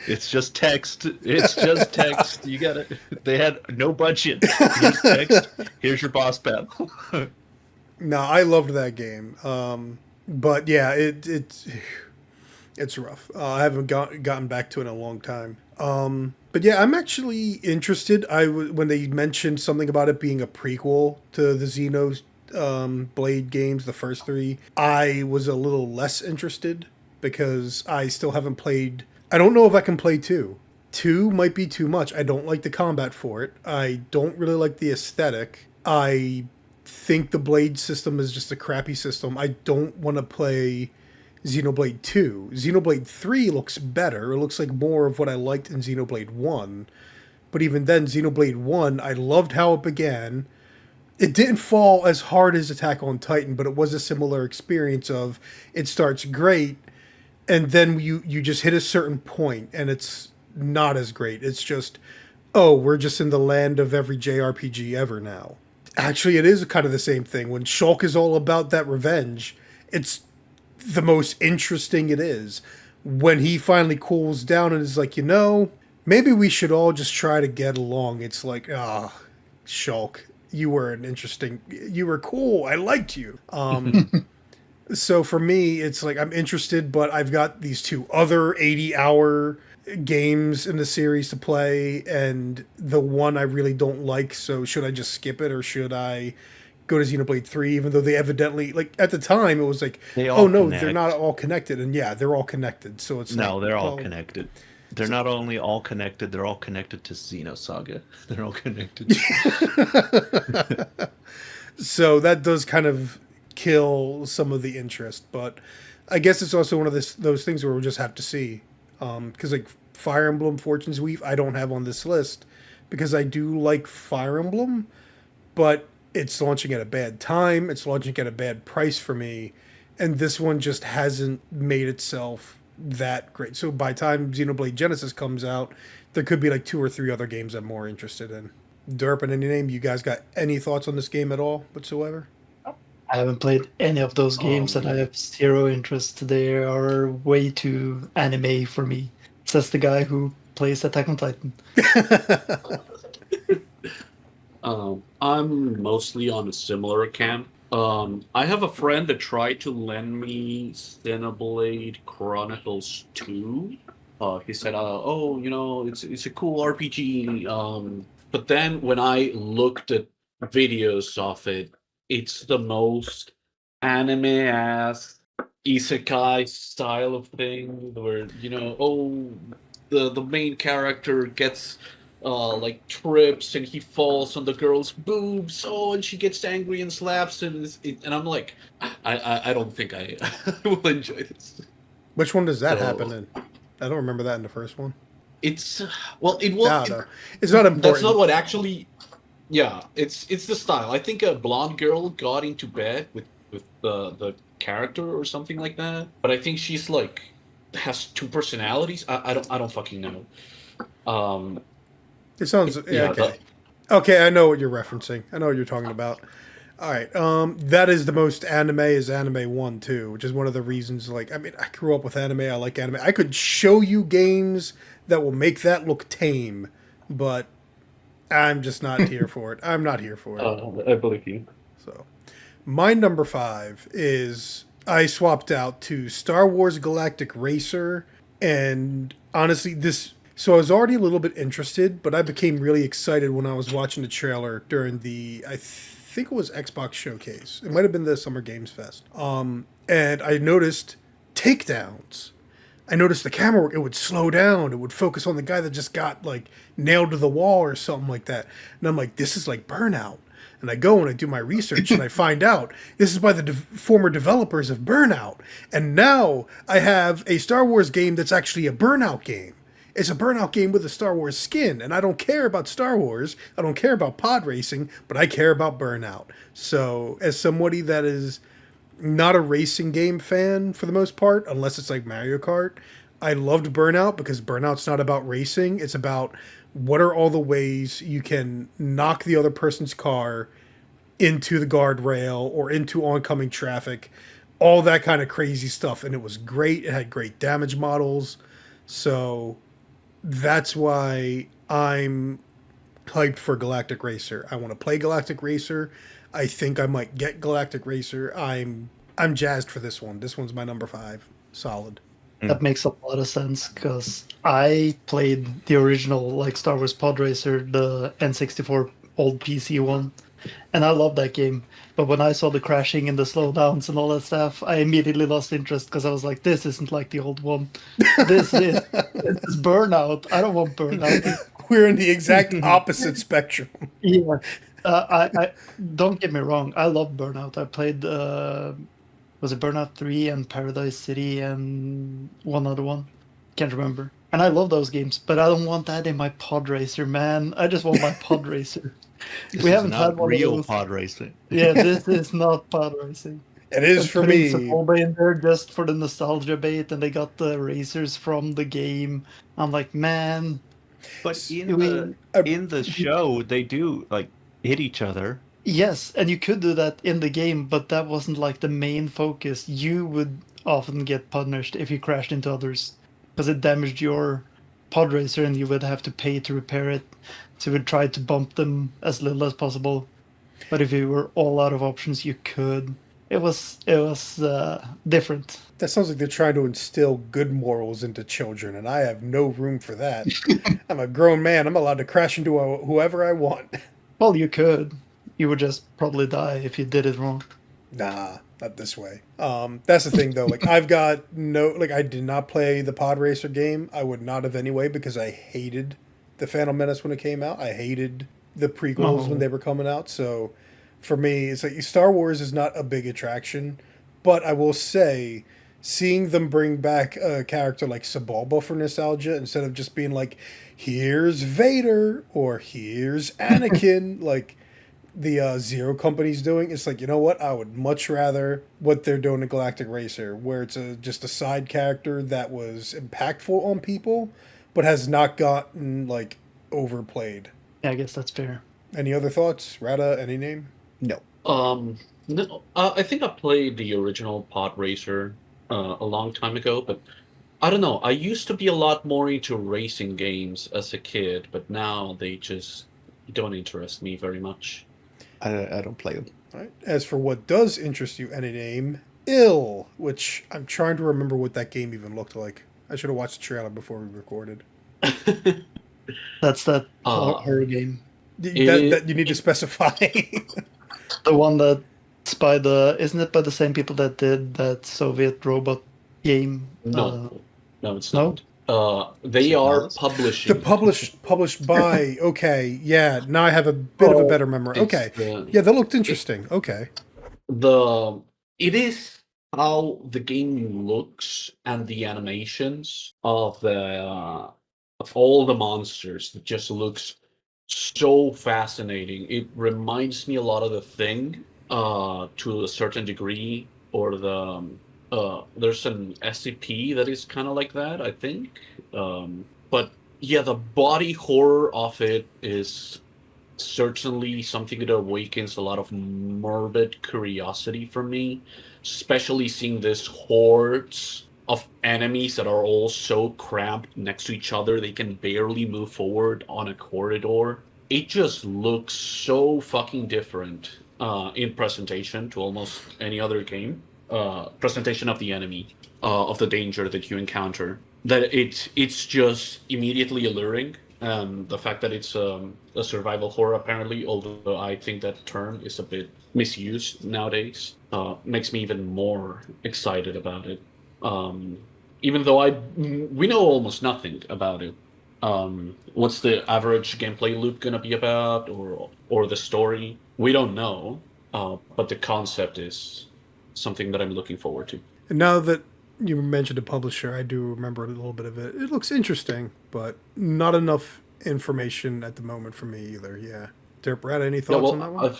It's just text. It's just text. You got it. They had no budget. Here's text. Here's your boss battle. No, I loved that game. But yeah, it's rough. I haven't gotten back to it in a long time. But yeah, I'm actually interested. When they mentioned something about it being a prequel to the Xeno Blade games, the first three, I was a little less interested because I still haven't played. I don't know if I can play 2. 2 might be too much. I don't like the combat for it. I don't really like the aesthetic. I think the blade system is just a crappy system. I don't want to play Xenoblade 2. Xenoblade 3 looks better. It looks like more of what I liked in Xenoblade 1. But even then, Xenoblade 1, I loved how it began. It didn't fall as hard as Attack on Titan, but it was a similar experience of it starts great, and then you just hit a certain point, and it's not as great. It's just, oh, we're just in the land of every JRPG ever now. Actually, it is kind of the same thing. When Shulk is all about that revenge, it's the most interesting it is. When he finally cools down and is like, maybe we should all just try to get along. It's like, Shulk, you were cool. I liked you. So for me, it's like I'm interested, but I've got these 2 other 80-hour games in the series to play, and the one I really don't like. So should I just skip it, or should I go to Xenoblade 3? Even though they evidently, like at the time, it was like, oh no, they're not all connected, and yeah, they're all connected. So it's no, like, they're all connected. They're not only all connected; they're all connected to Xenosaga. They're all connected. So that does kind of kill some of the interest, but I guess it's also one of those things where we'll just have to see. Because like Fire Emblem Fortune's Weave, I don't have on this list because I do like Fire Emblem, but it's launching at a bad time. It's launching at a bad price for me, and this one just hasn't made itself that great. So by the time Xenoblade Genesis comes out, there could be like 2 or 3 other games I'm more interested in. Derp and any name, you guys got any thoughts on this game at all whatsoever? I haven't played any of those games, and I have zero interest. They are way too anime for me. Says the guy who plays Attack on Titan. I'm mostly on a similar camp. I have a friend that tried to lend me Xenoblade Chronicles 2. He said, it's a cool RPG. But then when I looked at videos of it, it's the most anime-ass isekai style of thing where, the main character gets like trips and he falls on the girl's boobs, and she gets angry and slaps and I'm like, I don't think I will enjoy this. Which one does that happen in? I don't remember that in the first one. It's it was No. It's not important. That's not what actually. Yeah, it's the style. I think a blonde girl got into bed with the character or something like that. But I think she's like has 2 personalities. I don't fucking know. It sounds okay. Okay, I know what you're referencing. I know what you're talking about. All right, that is the most anime is anime one too, which is one of the reasons. Like, I mean, I grew up with anime. I like anime. I could show you games that will make that look tame, but I'm just not here for it. I'm not here for it. I believe you. So, my number five is I swapped out to Star Wars Galactic Racer, and honestly, this. So I was already a little bit interested, but I became really excited when I was watching the trailer during the I think it was Xbox Showcase. It might have been the Summer Games Fest. And I noticed takedowns. I noticed the camera work, it would slow down. It would focus on the guy that just got like nailed to the wall or something like that. And I'm like, this is like Burnout. And I go and I do my research and I find out this is by the former developers of Burnout. And now I have a Star Wars game that's actually a Burnout game. It's a Burnout game with a Star Wars skin. And I don't care about Star Wars. I don't care about pod racing, but I care about Burnout. So as somebody that is not a racing game fan for the most part, unless it's like Mario Kart. I loved Burnout because Burnout's not about racing. It's about what are all the ways you can knock the other person's car into the guardrail or into oncoming traffic, all that kind of crazy stuff. And it was great. It had great damage models. So that's why I'm hyped for Galactic Racer. I want to play Galactic Racer. I think I might get Galactic Racer. I'm jazzed for this one. This one's my number five. Solid. That makes a lot of sense because I played the original like Star Wars Pod Racer, the N64 old PC one, and I love that game. But when I saw the crashing and the slowdowns and all that stuff, I immediately lost interest because I was like, "This isn't like the old one. This is Burnout. I don't want Burnout." We're in the exact opposite spectrum. Yeah, I don't get me wrong. I love Burnout. I played was it Burnout 3 and Paradise City and one other one? Can't remember. And I love those games, but I don't want that in my pod racer, man. I just want my pod racer. We haven't had one real pod racing. Yeah, this is not pod racing. It is for me. Sepulba in there just for the nostalgia bait, and they got the racers from the game. I'm like, man. But in the show, they do like hit each other. Yes, and you could do that in the game, but that wasn't like the main focus. You would often get punished if you crashed into others because it damaged your pod racer and you would have to pay to repair it. So you would try to bump them as little as possible. But if you were all out of options, you could. It was different. That sounds like they're trying to instill good morals into children, and I have no room for that. I'm a grown man. I'm allowed to crash into whoever I want. Well, you could. You would just probably die if you did it wrong. Nah, not this way. That's the thing, though. Like, I've got I did not play the Pod Racer game. I would not have anyway because I hated the Phantom Menace when it came out. I hated the prequels when they were coming out. So, for me, it's like Star Wars is not a big attraction. But I will say, seeing them bring back a character like Sebulba for nostalgia instead of just being like, here's Vader or here's Anakin, like the Zero Company's doing, it's like, you know what? I would much rather what they're doing in Galactic Racer, where it's just a side character that was impactful on people, but has not gotten like overplayed. Yeah, I guess that's fair. Any other thoughts, Rata? Any name? No. No. I think I played the original Pod Racer a long time ago, but I don't know. I used to be a lot more into racing games as a kid, but now they just don't interest me very much. I don't play them. All right. As for what does interest you, any name, Ill, which I'm trying to remember what that game even looked like. I should have watched the trailer before we recorded. That's that horror game. That you need to specify. The one that's by isn't it by the same people that did that Soviet robot game? No, it's no? not. They are publishing. Published by. Okay, yeah. Now I have a bit of a better memory. Okay, yeah, that looked interesting. Okay. It is how the game looks and the animations of all the monsters. It just looks so fascinating. It reminds me a lot of The Thing, to a certain degree, or there's an SCP that is kind of like that, I think. But yeah, the body horror of it is certainly something that awakens a lot of morbid curiosity from me, especially seeing this hordes of enemies that are all so cramped next to each other they can barely move forward on a corridor. It just looks so fucking different in presentation to almost any other game. Presentation of the enemy, of the danger that you encounter. That it's just immediately alluring. The fact that it's a survival horror, apparently, although I think that term is a bit misused nowadays, makes me even more excited about it. Even though we know almost nothing about it. What's the average gameplay loop gonna be about, or the story? We don't know, but the concept is something that I'm looking forward to. And now that you mentioned a publisher, I do remember a little bit of it. It looks interesting, but not enough information at the moment for me either. Yeah. Derp Rat, any Yeah, thoughts on well, that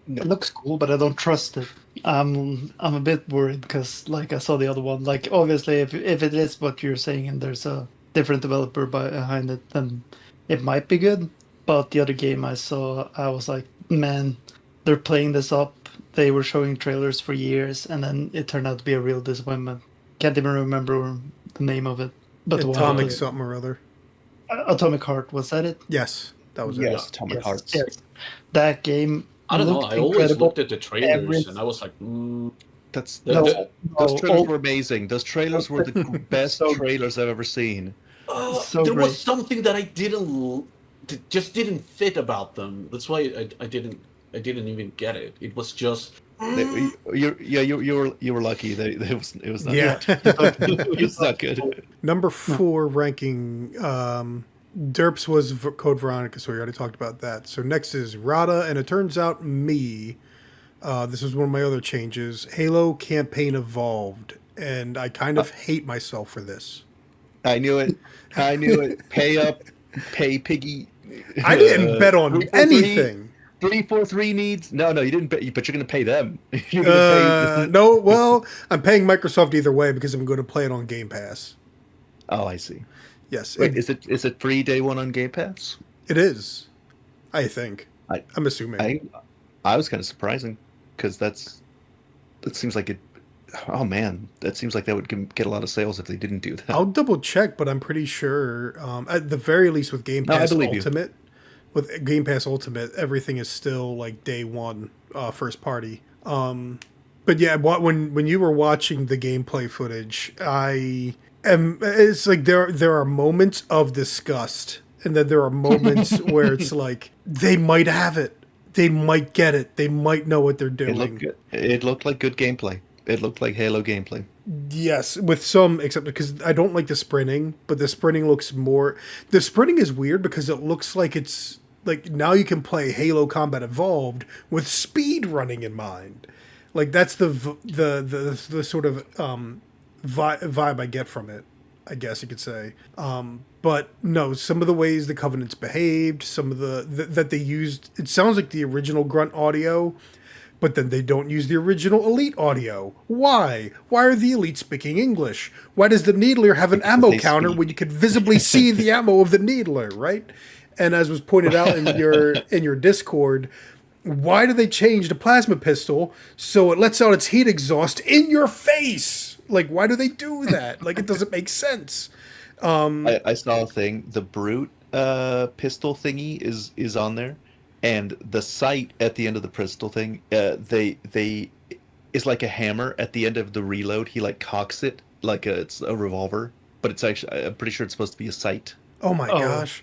one? It looks cool, but I don't trust it. I'm a bit worried because, like, I saw the other one. Like, obviously, if it is what you're saying and there's a different developer behind it, then it might be good. But the other game I saw, I was like, man, they're playing this up. They were showing trailers for years, and then it turned out to be a real disappointment. Can't even remember the name of it. But the one I Atomic played- something or other. Atomic Heart, was that it? Yes, that was it. Yes, Atomic Yes, Hearts. yes. That game I don't know. looked I always incredible. looked at the trailers Every- and I was like, That's The- No, the- those no, trailers all- were amazing. Those trailers were the best So- trailers I've ever seen. So there great. was something that I just didn't fit about them. That's why I didn't even get it. It was just You were lucky. It was not Yeah. good. It was not good. Number 4 ranking. Derps was Code Veronica, so we already talked about that. So next is Rata, and it turns out me. This was one of my other changes. Halo Campaign Evolved, and I kind of hate myself for this. I knew it. I knew it. Pay up, pay piggy. I didn't bet on 343 anything. 343 needs. No, you didn't bet. But you're gonna pay them. You're gonna pay. No, well, I'm paying Microsoft either way because I'm going to play it on Game Pass. Oh, I see. Yes, Wait, is it free day one on Game Pass? it is. I think. I'm assuming. I was kind of surprising because that seems like it. Oh man, that seems like that would get a lot of sales if they didn't do that. I'll double check, but I'm pretty sure, at the very least, with Game No, I Pass believe you. Ultimate, with Game Pass Ultimate, everything is still like day one, first party. But yeah, when you were watching the gameplay footage, it's like there are moments of disgust, and then there are moments where it's like they might have it, they might get it, they might know what they're doing. It looked good. It looked like good gameplay. It looked like Halo gameplay. Yes, with some, except because I don't like the sprinting, but the sprinting looks more. The sprinting is weird because it looks like it's like now you can play Halo Combat Evolved with speed running in mind. Like that's the sort of vibe I get from it, I guess you could say. But no, some of the ways the Covenants behaved, some of that they used, it sounds like the original Grunt audio. But then they don't use the original Elite audio. Why? Why are the Elite speaking English? Why does the Needler have an ammo they counter speak. when you could visibly see the ammo of the Needler, right? And as was pointed out in your Discord, why do they change the plasma pistol so it lets out its heat exhaust in your face? Like, why do they do that? Like, it doesn't make sense. I saw a thing. The Brute pistol thingy is on there, and the sight at the end of the pistol thing, they is like a hammer at the end of the reload. He like cocks it like it's a revolver, but it's actually, I'm pretty sure it's supposed to be a sight. Oh my gosh.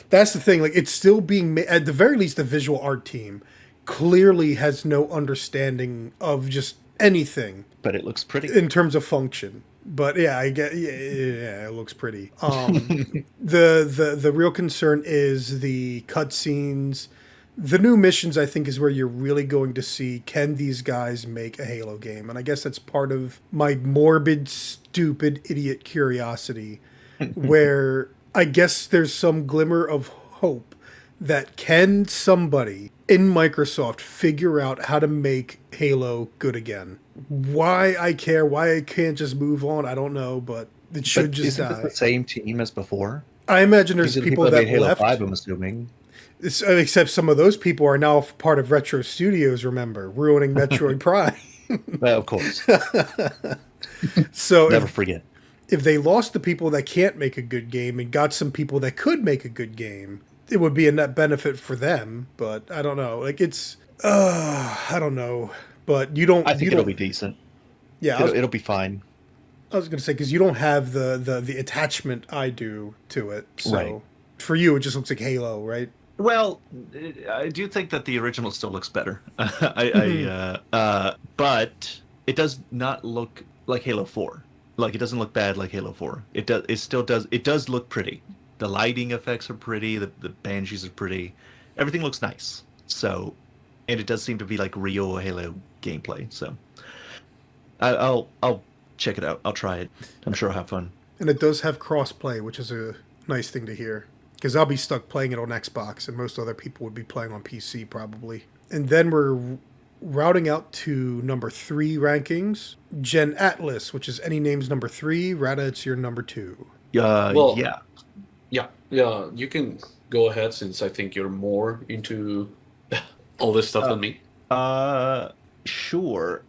That's the thing. Like, it's still being made, at the very least, the visual art team clearly has no understanding of just anything But it looks pretty. in terms of function. But yeah, I get, yeah, it looks pretty. The real concern is the cutscenes. The new missions, I think, is where you're really going to see, can these guys make a Halo game? And I guess that's part of my morbid, stupid, idiot curiosity, where I guess there's some glimmer of hope that can somebody in Microsoft figure out how to make Halo good again. Why I care, why I can't just move on, I don't know, but it should But just isn't it die. the same team as before? I imagine there's These are the people that that made Halo left. 5, I'm assuming. Except some of those people are now part of Retro Studios, remember, ruining Metroid Prime. Of course. So Never forget. if they lost the people that can't make a good game and got some people that could make a good game, it would be a net benefit for them. But I don't know. Like I don't know. But you don't. I think you it'll don't, be decent. Yeah, It'll be fine. I was going to say because you don't have the attachment I do to it. So Right. for you, it just looks like Halo, right? Well, I do think that the original still looks better. But it does not look like Halo 4. Like, it doesn't look bad like Halo 4. It does. It still does. It does look pretty. The lighting effects are pretty. The banshees are pretty. Everything looks nice. So, and it does seem to be like real Halo gameplay. So, I'll check it out. I'll try it. I'm sure I'll have fun. And it does have cross-play, which is a nice thing to hear. Because I'll be stuck playing it on Xbox, and most other people would be playing on PC, probably. And then we're routing out to number 3 rankings. Gen Atlas, which is Any Name's number 3. Rata, it's your number 2. Well, Yeah. Yeah, you can go ahead since I think you're more into all this stuff than me. Sure.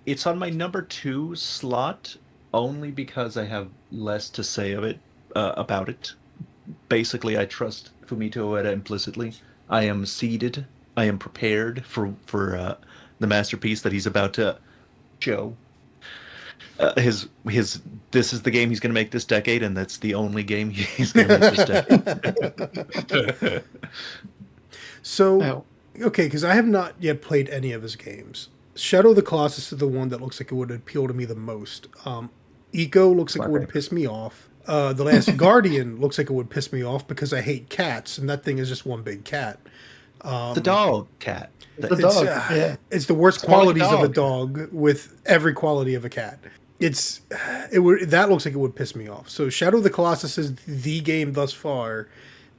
It's on my number 2 slot only because I have less to say about it. Basically, I trust Fumito Ueda implicitly. I am seated. I am prepared for the masterpiece that he's about to show. This is the game he's going to make this decade, and that's the only game he's going to make this decade. So, okay, because I have not yet played any of his games. Shadow of the Colossus is the one that looks like it would appeal to me the most. Eco looks like it would piss me off. The Last Guardian looks like it would piss me off because I hate cats, and that thing is just one big cat. The dog cat. The dog, yeah. It's the worst more like a qualities of a dog with every quality of a cat. That looks like it would piss me off. So Shadow of the Colossus is the game thus far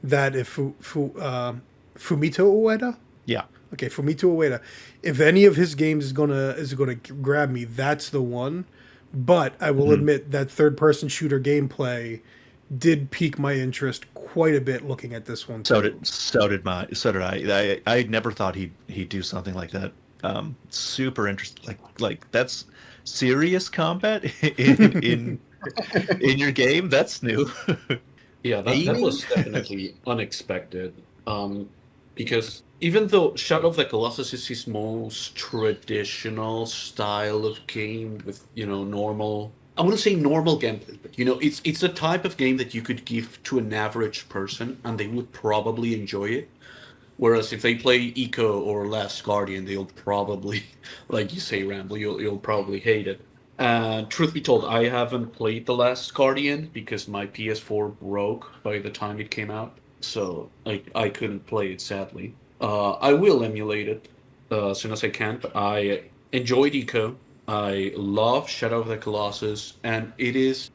that if Fumito Ueda, Yeah. okay, Fumito Ueda, if any of his games is gonna grab me, that's the one. But I will admit that third-person shooter gameplay did pique my interest quite a bit looking at this one. So did I. I never thought he'd do something like that. Super interesting. Like that's serious combat in your game. That's new. Yeah, that was definitely unexpected. Because even though Shadow of the Colossus is his most traditional style of game with, normal... I wouldn't say normal gameplay, but, it's the type of game that you could give to an average person and they would probably enjoy it. Whereas if they play Eco or Last Guardian, they'll probably, like you say, Ramble, you'll probably hate it. Truth be told, I haven't played The Last Guardian because my PS4 broke by the time it came out. So I couldn't play it, sadly. I will emulate it as soon as I can, but I enjoyed Eco. I love Shadow of the Colossus, and his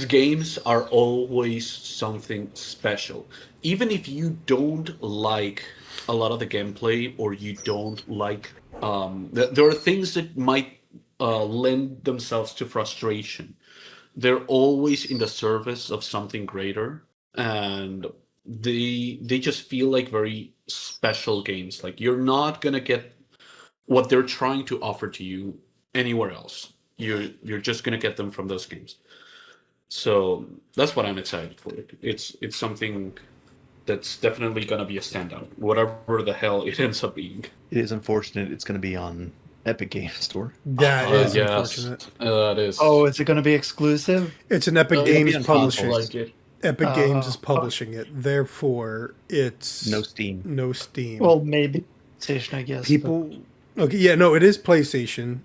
games are always something special. Even if you don't like a lot of the gameplay, or you don't like... there are things that might lend themselves to frustration. They're always in the service of something greater, and they just feel like very special games. Like, you're not gonna get what they're trying to offer to you anywhere else. You're just gonna get them from those games. So that's what I'm excited for. It's something that's definitely gonna be a standout, whatever the hell it ends up being. It is unfortunate it's going to be on Epic Games Store. That is Yes, unfortunate. that is. Oh, is it going to be exclusive? It's an Epic It'll be Games on publishing. console. like it. Epic Games is publishing it, therefore it's No Steam. No Steam. Well, maybe PlayStation, I guess. People. Okay, yeah, no, it is PlayStation.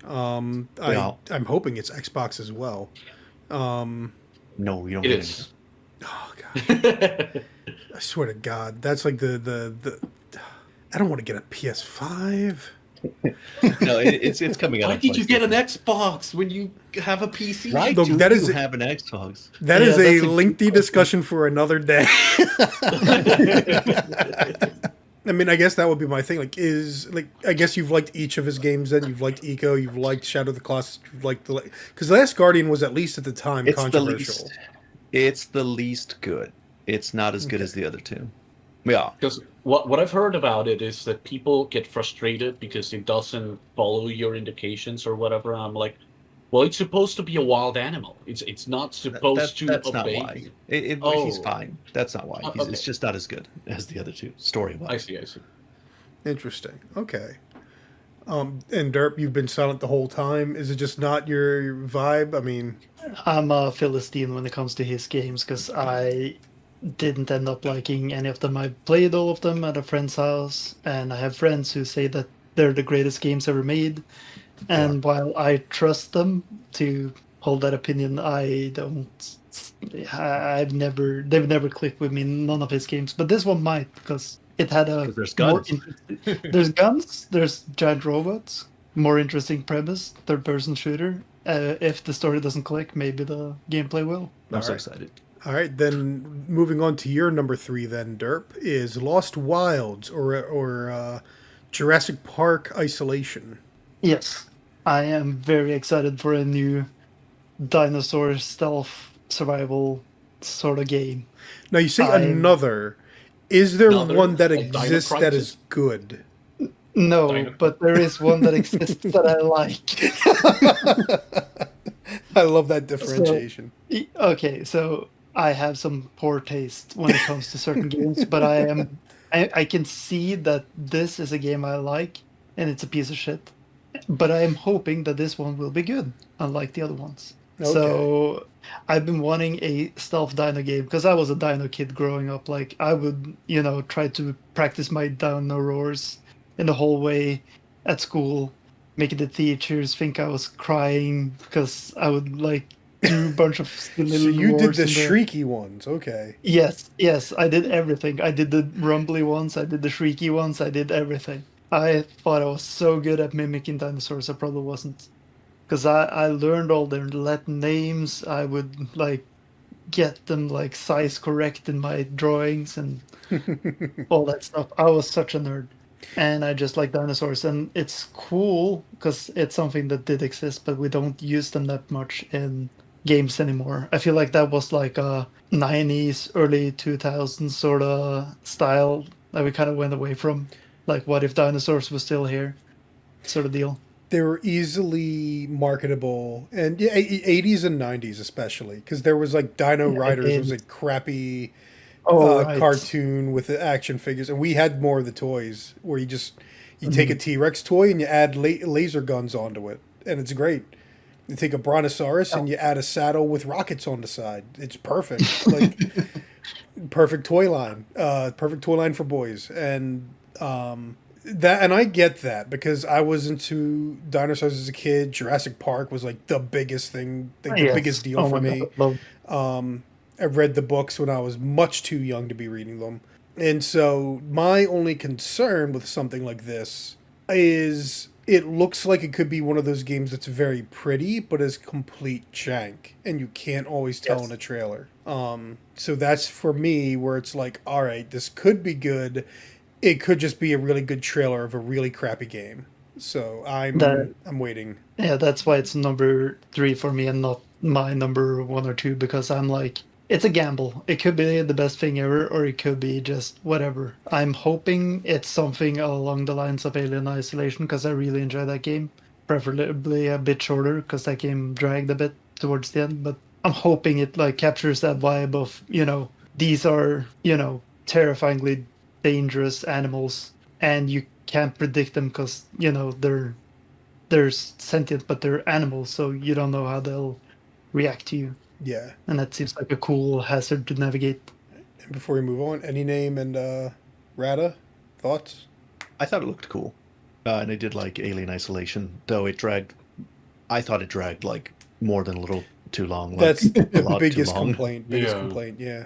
Yeah. I'm hoping it's Xbox as well. No, you don't It get is. Oh god, I swear to God, that's like the. I don't want to get a PS5. anything. No, it's coming out. Why on did you get an PlayStation. Xbox when you have a PC? Why Look, do that you is- have an Xbox? That Yeah, is that's a a lengthy good discussion for another day. I mean, I guess that would be my thing. I guess you've liked each of his games. Then you've liked Eco, you've liked Shadow of the Colossus, you've liked because The Last Guardian was at least at the time It's the controversial. least. It's the least good. It's not as good as the other two. Yeah. Because what I've heard about it is that people get frustrated because it doesn't follow your indications or whatever. I'm like, well, it's supposed to be a wild animal. It's not supposed to That's not obey why. you. He's Oh, fine. That's not why. okay. It's just not as good as the other two story I wise. see. I see. Interesting. Okay. And Derp, you've been silent the whole time. Is it just not your vibe? I mean, I'm a Philistine when it comes to his games because I didn't end up liking any of them. I played all of them at a friend's house, and I have friends who say that they're the greatest games ever made. And while I trust them to hold that opinion, I don't. They've never clicked with me. None of his games, but this one might because it had a Because there's more guns. interesting. There's guns. There's giant robots. More interesting premise. Third-person shooter. If the story doesn't click, maybe the gameplay will. I'm so Alright. excited. all right. Then moving on to your number 3, then Derp is Lost Wilds or Jurassic Park Isolation. Yes, I am very excited for a new dinosaur stealth survival sort of game. Now you say I'm another. Is there Another, one that like Dino exists that Crisis? is good? No, Dino- but there is one that exists that I like. I love that So, differentiation. okay, so I have some poor taste when it comes to certain games, but I can see that this is a game I like, and it's a piece of shit. But I am hoping that this one will be good, unlike the other ones. Okay. So I've been wanting a stealth dino game because I was a dino kid growing up. Like I would, try to practice my dino roars in the hallway at school, making the teachers think I was crying because I would like do a bunch of silly So little you did roars the in the. shrieky ones. Okay. Yes, I did everything. I did the rumbly ones, I did the shrieky ones, I did everything. I thought I was so good at mimicking dinosaurs, I probably wasn't. Because I learned all their Latin names, I would like get them like size correct in my drawings and all that stuff. I was such a nerd. And I just like dinosaurs. And it's cool because it's something that did exist, but we don't use them that much in games anymore. I feel like that was like a 90s, early 2000s sort of style that we kind of went away from. Like, what if dinosaurs were still here? Sort of deal. They were easily marketable, and yeah, 80s and 90s especially, because there was like Dino Yeah, Riders was a crappy oh, right. cartoon with the action figures, and we had more of the toys where you take a Mhm. T-Rex toy and you add laser guns onto it, and it's great. You take a Brontosaurus and you add a saddle with rockets on the side. It's perfect, like perfect toy line for boys, and that, and I get that because I was into dinosaurs as a kid. Jurassic Park was like the biggest thing, like the biggest Yes. deal Oh for my God. me. Love. I read the books when I was much too young to be reading them. And so my only concern with something like this is it looks like it could be one of those games that's very pretty but is complete jank and you can't always tell in Yes. a trailer. So that's for me where it's like, all right, this could be good. It could just be a really good trailer of a really crappy game. So That I'm waiting. Yeah, that's why it's number 3 for me and not my number 1 or 2 because I'm like, it's a gamble. It could be the best thing ever, or it could be just whatever. I'm hoping it's something along the lines of Alien Isolation because I really enjoy that game. Preferably a bit shorter because that game dragged a bit towards the end. But I'm hoping it like captures that vibe of these are terrifyingly dangerous animals, and you can't predict them because they're sentient, but they're animals, so you don't know how they'll react to you. Yeah. And that seems like a cool hazard to navigate. And before we move on, any name and Rata thoughts? I thought it looked cool. And I did like Alien Isolation, though I thought it dragged like more than a little too long. Like, That's a the lot too biggest long. complaint. Yeah.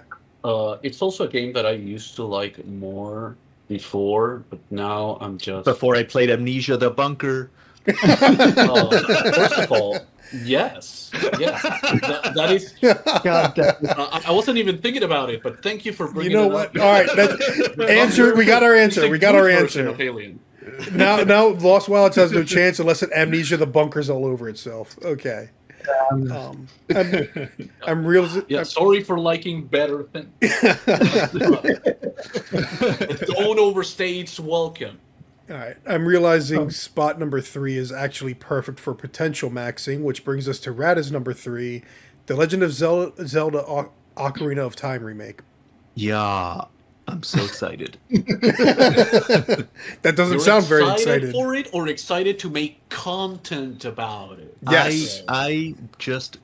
It's also a game that I used to like more before, but now I'm just. Before I played Amnesia the Bunker. First of all, yes. That is. God damn it. I wasn't even thinking about it, but thank you for You bringing know it what? up. All right, that's answer. We got our answer. We got our answer. Of Alien. Now Lost Wilds has no chance unless it Amnesia the Bunker's all over itself. Okay. I'm real. Yeah, sorry for liking better things. Don't overstay its welcome. All right. I'm realizing spot number 3 is actually perfect for potential maxing, which brings us to Rata's number 3, The Legend of Zelda Ocarina of Time remake. Yeah, I'm so excited. That doesn't You're sound very excited excited. for it, or excited to make content about it? Yes. I just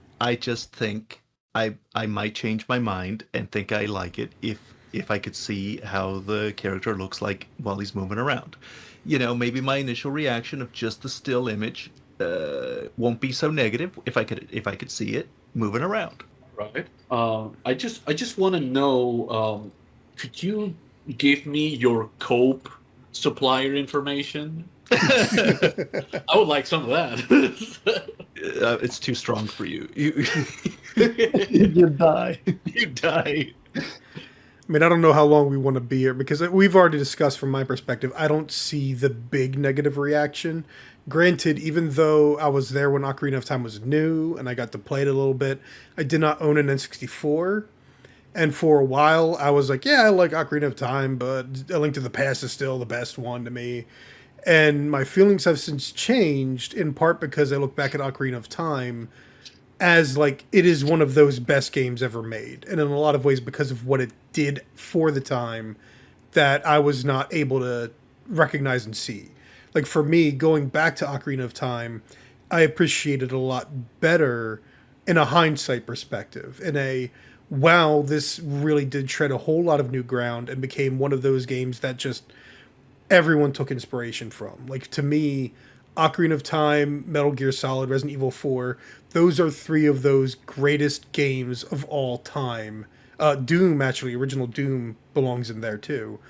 think I might change my mind and think I like it if I could see how the character looks like while he's moving around. You know, maybe my initial reaction of just the still image won't be so negative if I could see it moving around. Right. I just want to know. Could you give me your cope supplier information? I would like some of that. It's too strong for you. You You die. you die. I mean, I don't know how long we want to be here because we've already discussed from my perspective. I don't see the big negative reaction. Granted, even though I was there when Ocarina of Time was new and I got to play it a little bit, I did not own an N64. And for a while, I was like, yeah, I like Ocarina of Time, but A Link to the Past is still the best one to me. And my feelings have since changed, in part because I look back at Ocarina of Time as like it is one of those best games ever made, and in a lot of ways because of what it did for the time that I was not able to recognize and see. Like for me, going back to Ocarina of Time, I appreciate it a lot better in a hindsight perspective, in a wow, this really did tread a whole lot of new ground and became one of those games that just everyone took inspiration from. Like to me, Ocarina of Time, Metal Gear Solid, Resident Evil 4, those are 3 of those greatest games of all time. Doom, actually, original Doom belongs in there too.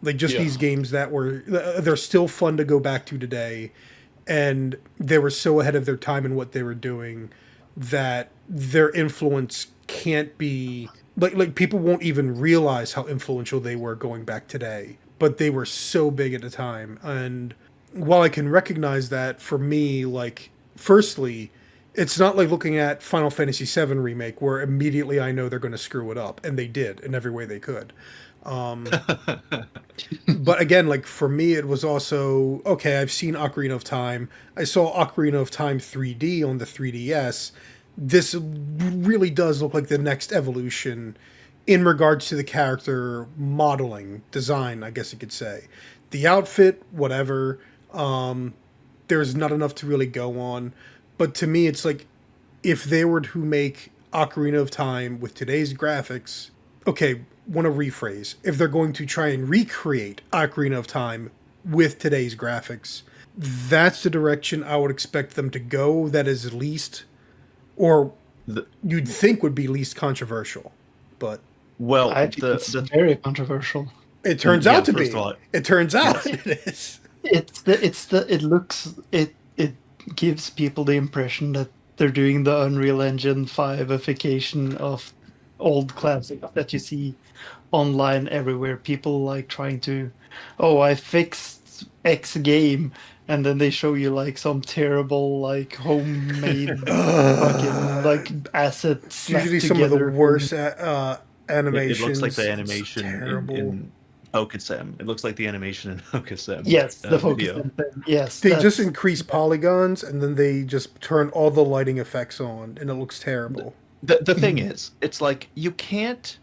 Like just Yeah. these games that were, they're still fun to go back to today. And they were so ahead of their time in what they were doing that their influence can't be, like people won't even realize how influential they were going back today, but they were so big at the time. And while I can recognize that, for me, like firstly, it's not like looking at Final Fantasy VII Remake where immediately I know they're going to screw it up, and they did in every way they could. But again, like for me, it was also okay. I've seen Ocarina of Time. I saw Ocarina of Time 3D on the 3DS. This really does look like the next evolution in regards to the character modeling design, I guess you could say. The outfit, whatever. There's not enough to really go on. But to me, it's like if they were to make Ocarina of Time with today's graphics, okay, want to rephrase. If they're going to try and recreate Ocarina of Time with today's graphics, that's the direction I would expect them to go. That is least, or you'd think would be least controversial. But Well, I think it's very controversial. it turns Yeah, out to first be. of all, It turns out it is. It gives people the impression that they're doing the Unreal Engine 5ification of old classics that you see online everywhere. People like trying to, oh, I fixed X game, and then they show you like some terrible like homemade fucking like assets It's slapped usually some of the together. worst animations. it looks like the It's animation terrible. in Okasem. It looks like the animation in Okasem. Yes, the focus video. thing. Yes, They just that's- increase polygons and then they just turn all the lighting effects on, and it looks terrible. The thing is, it's like you can't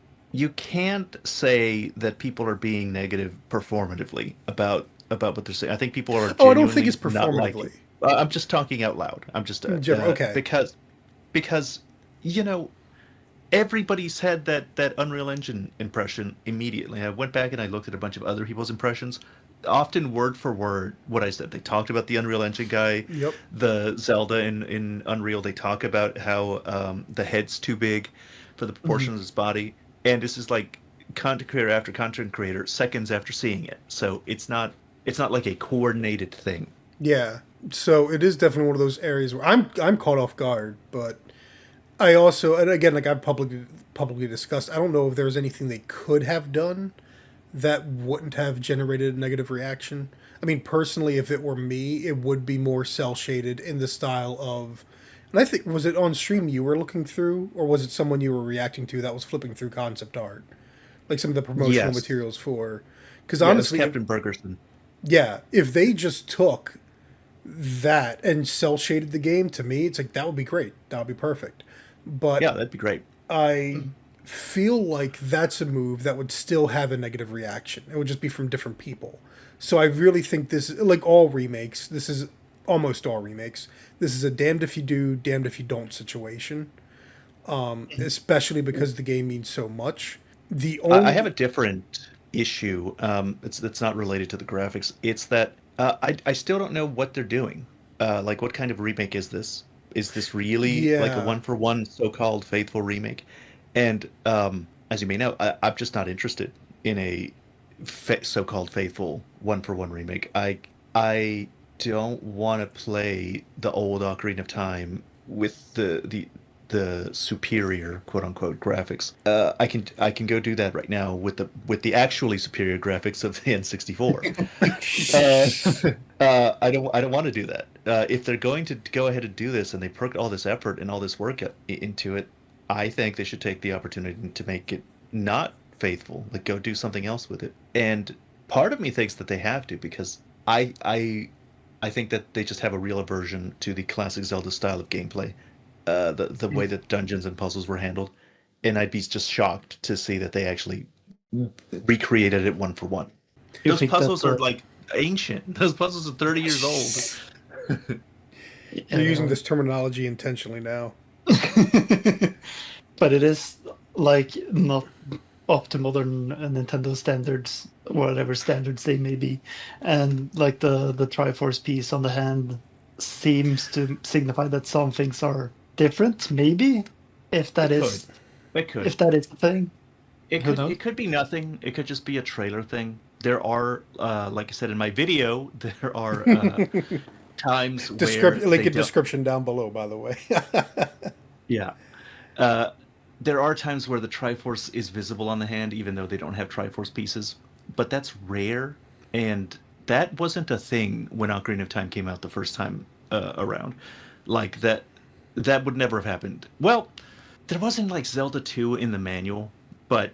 say that people are being negative performatively about what they're saying. I think people are. Oh, I don't think it's genuinely not performatively. liking- I'm just talking out loud. I'm just Okay. because you know everybody's had that Unreal Engine impression immediately. I went back and I looked at a bunch of other people's impressions. Often word for word what I said. They talked about the Unreal Engine guy. Yep. The Zelda in Unreal. They talk about how the head's too big for the proportions of his body. And this is like content creator after content creator seconds after seeing it. So it's not like a coordinated thing. Yeah. So it is definitely one of those areas where I'm caught off guard, but I also, and again, like I've publicly discussed, I don't know if there's anything they could have done that wouldn't have generated a negative reaction. I mean, personally, if it were me, it would be more cell shaded in the style of And I think, was it on stream you were looking through, or was it someone you were reacting to that was flipping through concept art? Like some of the promotional Yes. materials for. Because Yeah, that's honestly, Captain Bergerson. yeah, if they just took that and cell shaded the game, to me, it's like that would be great. That would be perfect. But Yeah, that'd be great. I feel like that's a move that would still have a negative reaction. It would just be from different people. So I really think this, like all remakes, this is almost all remakes. This is a damned if you do, damned if you don't situation. Especially because the game means so much. The only I have a different issue. It's not related to the graphics. It's that I still don't know what they're doing. Like, what kind of remake is this? Is this really like a yeah. one-for-one so-called faithful remake? And as you may know, I'm just not interested in a so-called faithful one-for-one remake. I don't want to play the old Ocarina of Time with the superior quote unquote graphics. I can go do that right now with the actually superior graphics of the N64. I don't want to do that. If they're going to go ahead and do this and they put all this effort and all this work into it, I think they should take the opportunity to make it not faithful. Like, go do something else with it. And part of me thinks that they have to, because I think that they just have a real aversion to the classic Zelda style of gameplay, the way that dungeons and puzzles were handled, and I'd be just shocked to see that they actually recreated it one for one. You Those think puzzles that are like ancient. Those puzzles are 30 years old. You're using this terminology intentionally now. but it is like not up to modern Nintendo standards, whatever standards they may be, and like the Triforce piece on the hand seems to signify that some things are different. Maybe if that is It could. if that is the thing. It Who could. knows? It could be nothing. It could just be a trailer thing. There are, like I said in my video, there are times where Link they a don't. description down below, by the way. Yeah. Uh, there are times where the Triforce is visible on the hand, even though they don't have Triforce pieces. But that's rare, and that wasn't a thing when Ocarina of Time came out the first time around. Like that, that would never have happened. Well, there wasn't like Zelda 2 in the manual, but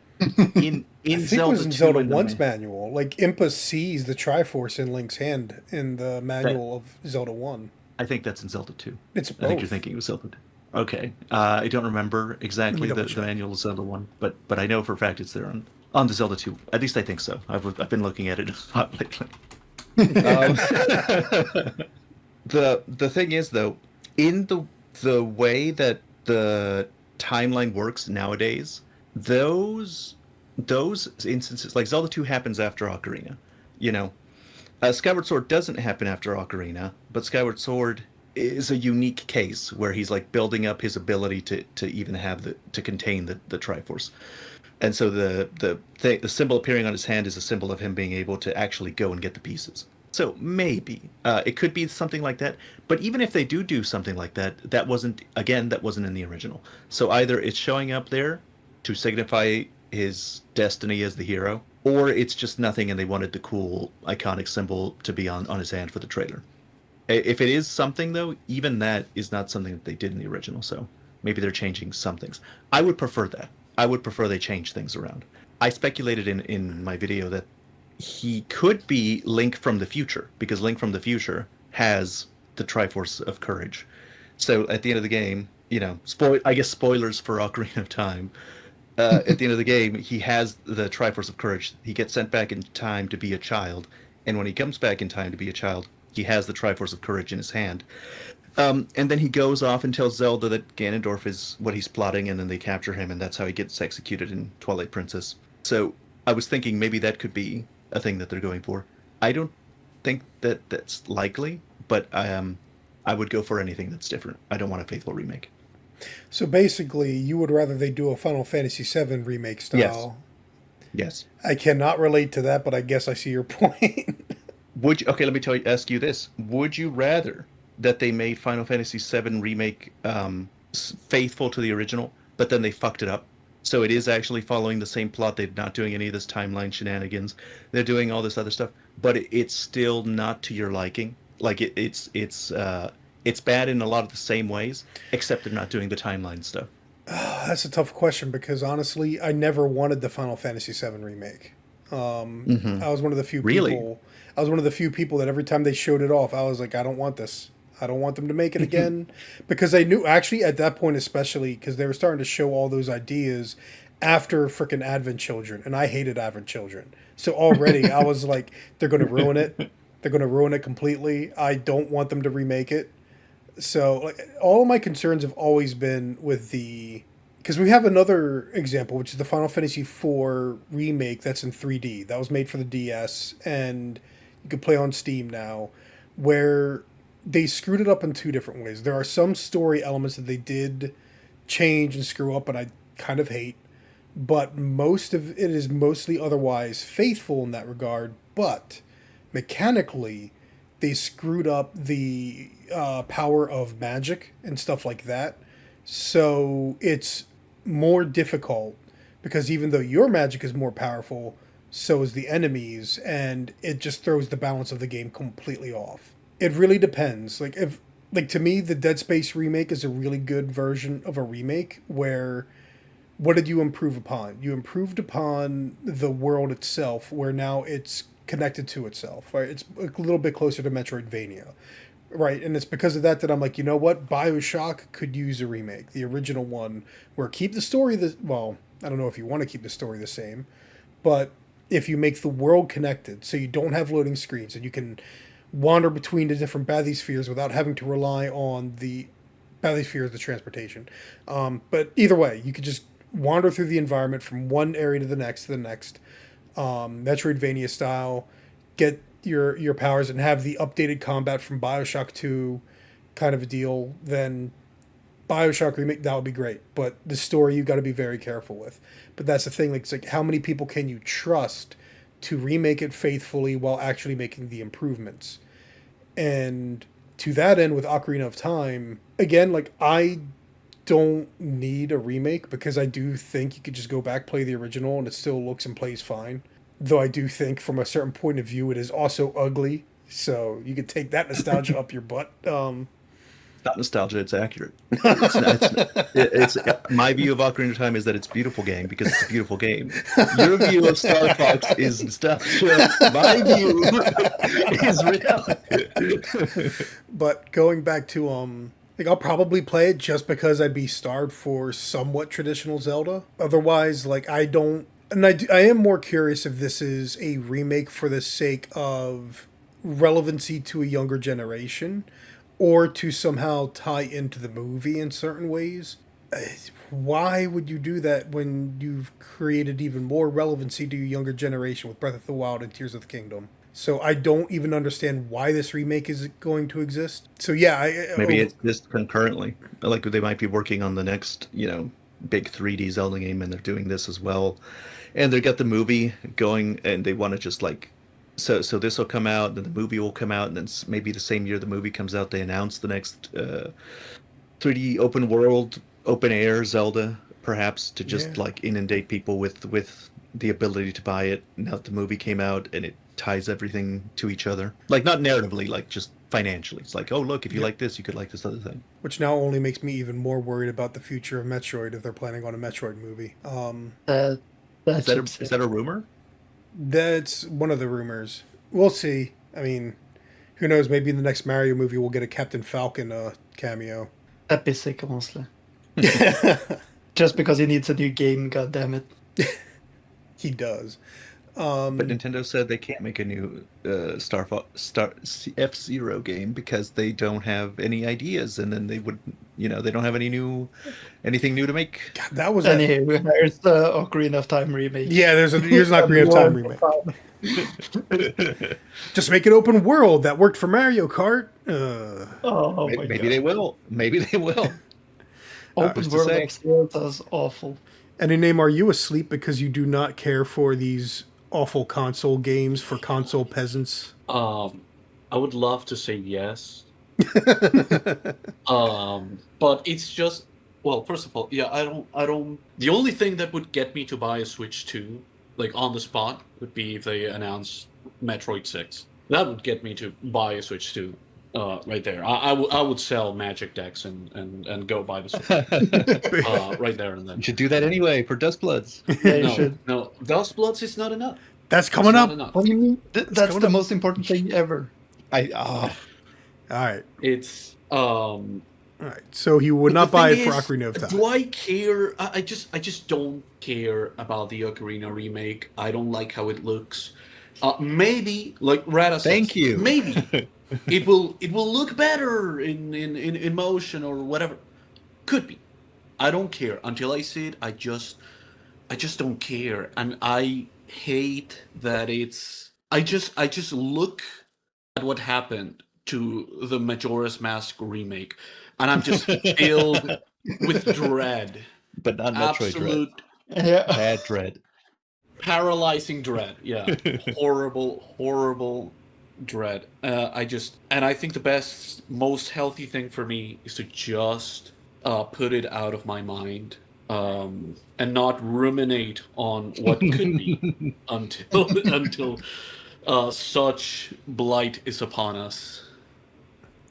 in I think it Zelda was in 2 Zelda in the 1's manual. Like, Impa sees the Triforce in Link's hand in the manual of Zelda 1. I think that's in Zelda 2. It's I think you're both. thinking of Zelda 2. Okay. I don't remember exactly double the check. manual of Zelda 1, but I know for a fact it's there on the Zelda 2. At least I think so. I've been looking at it a lot lately. Um, the thing is, though, in the way that the timeline works nowadays, those instances, like Zelda 2 happens after Ocarina, you know. Skyward Sword doesn't happen after Ocarina, but Skyward Sword is a unique case where he's like building up his ability to even have to contain the Triforce. And so the symbol appearing on his hand is a symbol of him being able to actually go and get the pieces. So maybe it could be something like that. But even if they do something like that, that wasn't in the original. So either it's showing up there to signify his destiny as the hero, or it's just nothing and they wanted the cool iconic symbol to be on his hand for the trailer. If it is something, though, even that is not something that they did in the original. So maybe they're changing some things. I would prefer that. I would prefer they change things around. I speculated in my video that he could be Link from the future, because Link from the future has the Triforce of Courage. So at the end of the game, you know, I guess spoilers for Ocarina of Time. At the end of the game, he has the Triforce of Courage. He gets sent back in time to be a child, and when he comes back in time to be a child, he has the Triforce of Courage in his hand. And then he goes off and tells Zelda that Ganondorf is what he's plotting, and then they capture him, and that's how he gets executed in Twilight Princess. So I was thinking maybe that could be a thing that they're going for. I don't think that that's likely, but I would go for anything that's different. I don't want a faithful remake. So basically, you would rather they do a Final Fantasy VII remake style. Yes. I cannot relate to that, but I guess I see your point. Okay, let me ask you this. Would you rather that they made Final Fantasy VII Remake faithful to the original, but then they fucked it up? So it is actually following the same plot. They're not doing any of this timeline shenanigans. They're doing all this other stuff, but it's still not to your liking. Like It's bad in a lot of the same ways, except they're not doing the timeline stuff. That's a tough question because honestly, I never wanted the Final Fantasy VII remake. Mm-hmm. I was one of the few Really? people. I was one of the few people that every time they showed it off, I was like, I don't want this. I don't want them to make it again, because I knew actually at that point, especially because they were starting to show all those ideas after freaking Advent Children, and I hated Advent Children. So already I was like, they're going to ruin it. They're going to ruin it completely. I don't want them to remake it. So like, all of my concerns have always been with the, because we have another example, which is the Final Fantasy IV remake that's in 3D. That was made for the DS, and you can play on Steam now, where they screwed it up in two different ways. There are some story elements that they did change and screw up, and I kind of hate. But most of it is mostly otherwise faithful in that regard. But mechanically, they screwed up the power of magic and stuff like that. So it's more difficult because even though your magic is more powerful, so is the enemies, and it just throws the balance of the game completely off. It really depends. Like to me, the Dead Space remake is a really good version of a remake where what did you improve upon? You improved upon the world itself, where now it's connected to itself. Right, it's a little bit closer to Metroidvania, right? And it's because of that that I'm like, you know what, BioShock could use a remake, the original one, where keep the story well, I don't know if you want to keep the story the same, but if you make the world connected, so you don't have loading screens and you can wander between the different bathyspheres without having to rely on the bathysphere as the transportation. But either way, you could just wander through the environment from one area to the next, Metroidvania style, get your powers and have the updated combat from BioShock 2 kind of a deal, then BioShock remake, that would be great. But the story you got to be very careful with. But that's the thing, like it's like how many people can you trust to remake it faithfully while actually making the improvements? And to that end, with Ocarina of Time, again, like I don't need a remake because I do think you could just go back, play the original, and it still looks and plays fine. Though I do think from a certain point of view, it is also ugly. So you could take that nostalgia up your butt. Not nostalgia, it's accurate. It's my view of Ocarina of Time is that it's a beautiful game because it's a beautiful game. Your view of Star Fox is nostalgia. My view is reality. But going back to like I'll probably play it just because I'd be starved for somewhat traditional Zelda. Otherwise, like I don't, and I am more curious if this is a remake for the sake of relevancy to a younger generation, or to somehow tie into the movie in certain ways. Why would you do that when you've created even more relevancy to your younger generation with Breath of the Wild and Tears of the Kingdom? So I don't even understand why this remake is going to exist. So yeah, Maybe it's just concurrently. Like they might be working on the next, big 3D Zelda game, and they're doing this as well. And they got the movie going, and they want to just like, so this will come out, then the movie will come out, and then maybe the same year the movie comes out, they announce the next 3D open world, open air Zelda, perhaps to just like inundate people with the ability to buy it. Now that the movie came out, and it ties everything to each other, like not narratively, like just financially. It's like, oh look, if you like this, you could like this other thing. Which now only makes me even more worried about the future of Metroid if they're planning on a Metroid movie. Is that a rumor? That's one of the rumors. We'll see. I mean, who knows? Maybe in the next Mario movie we'll get a Captain Falcon cameo. That'd be sick, honestly. Just because he needs a new game, goddammit. He does. But Nintendo said they can't make a new F-Zero game because they don't have any ideas, and then they would, they don't have anything new to make. God, that was Anyway, there's the Ocarina of Time remake. Yeah, here's an Ocarina of Time remake. Just make it open world. That worked for Mario Kart. Maybe they will. Maybe they will. Open world F-Zero is awful. Any name, are you asleep because you do not care for these awful console games for console peasants? I would love to say yes. But it's just, well, first of all, yeah, I don't. The only thing that would get me to buy a Switch 2, like on the spot, would be if they announce Metroid 6. That would get me to buy a Switch 2. right there. I would sell magic decks and go buy the sword. Right there and then. You should do that anyway for Dustbloods. Yeah, you No, should. no, Dustbloods is not enough. That's It's coming not up. enough. What do you mean? That's coming the up. most important thing ever. All right. It's All right. So he would not the buy it thing for is, Ocarina of Time. do I care? I just don't care about the Ocarina remake. I don't like how it looks. Maybe, like Rata says, Thank you. Maybe it will look better in motion or whatever. Could be. I don't care until I see it. I just don't care, and I hate that it's. I just look at what happened to the Majora's Mask remake, and I'm just filled with dread, But not Metroid Dread. absolute Yeah. Bad Dread. paralyzing dread. Yeah, horrible dread. I think the best, most healthy thing for me is to just put it out of my mind, and not ruminate on what could be until such blight is upon us.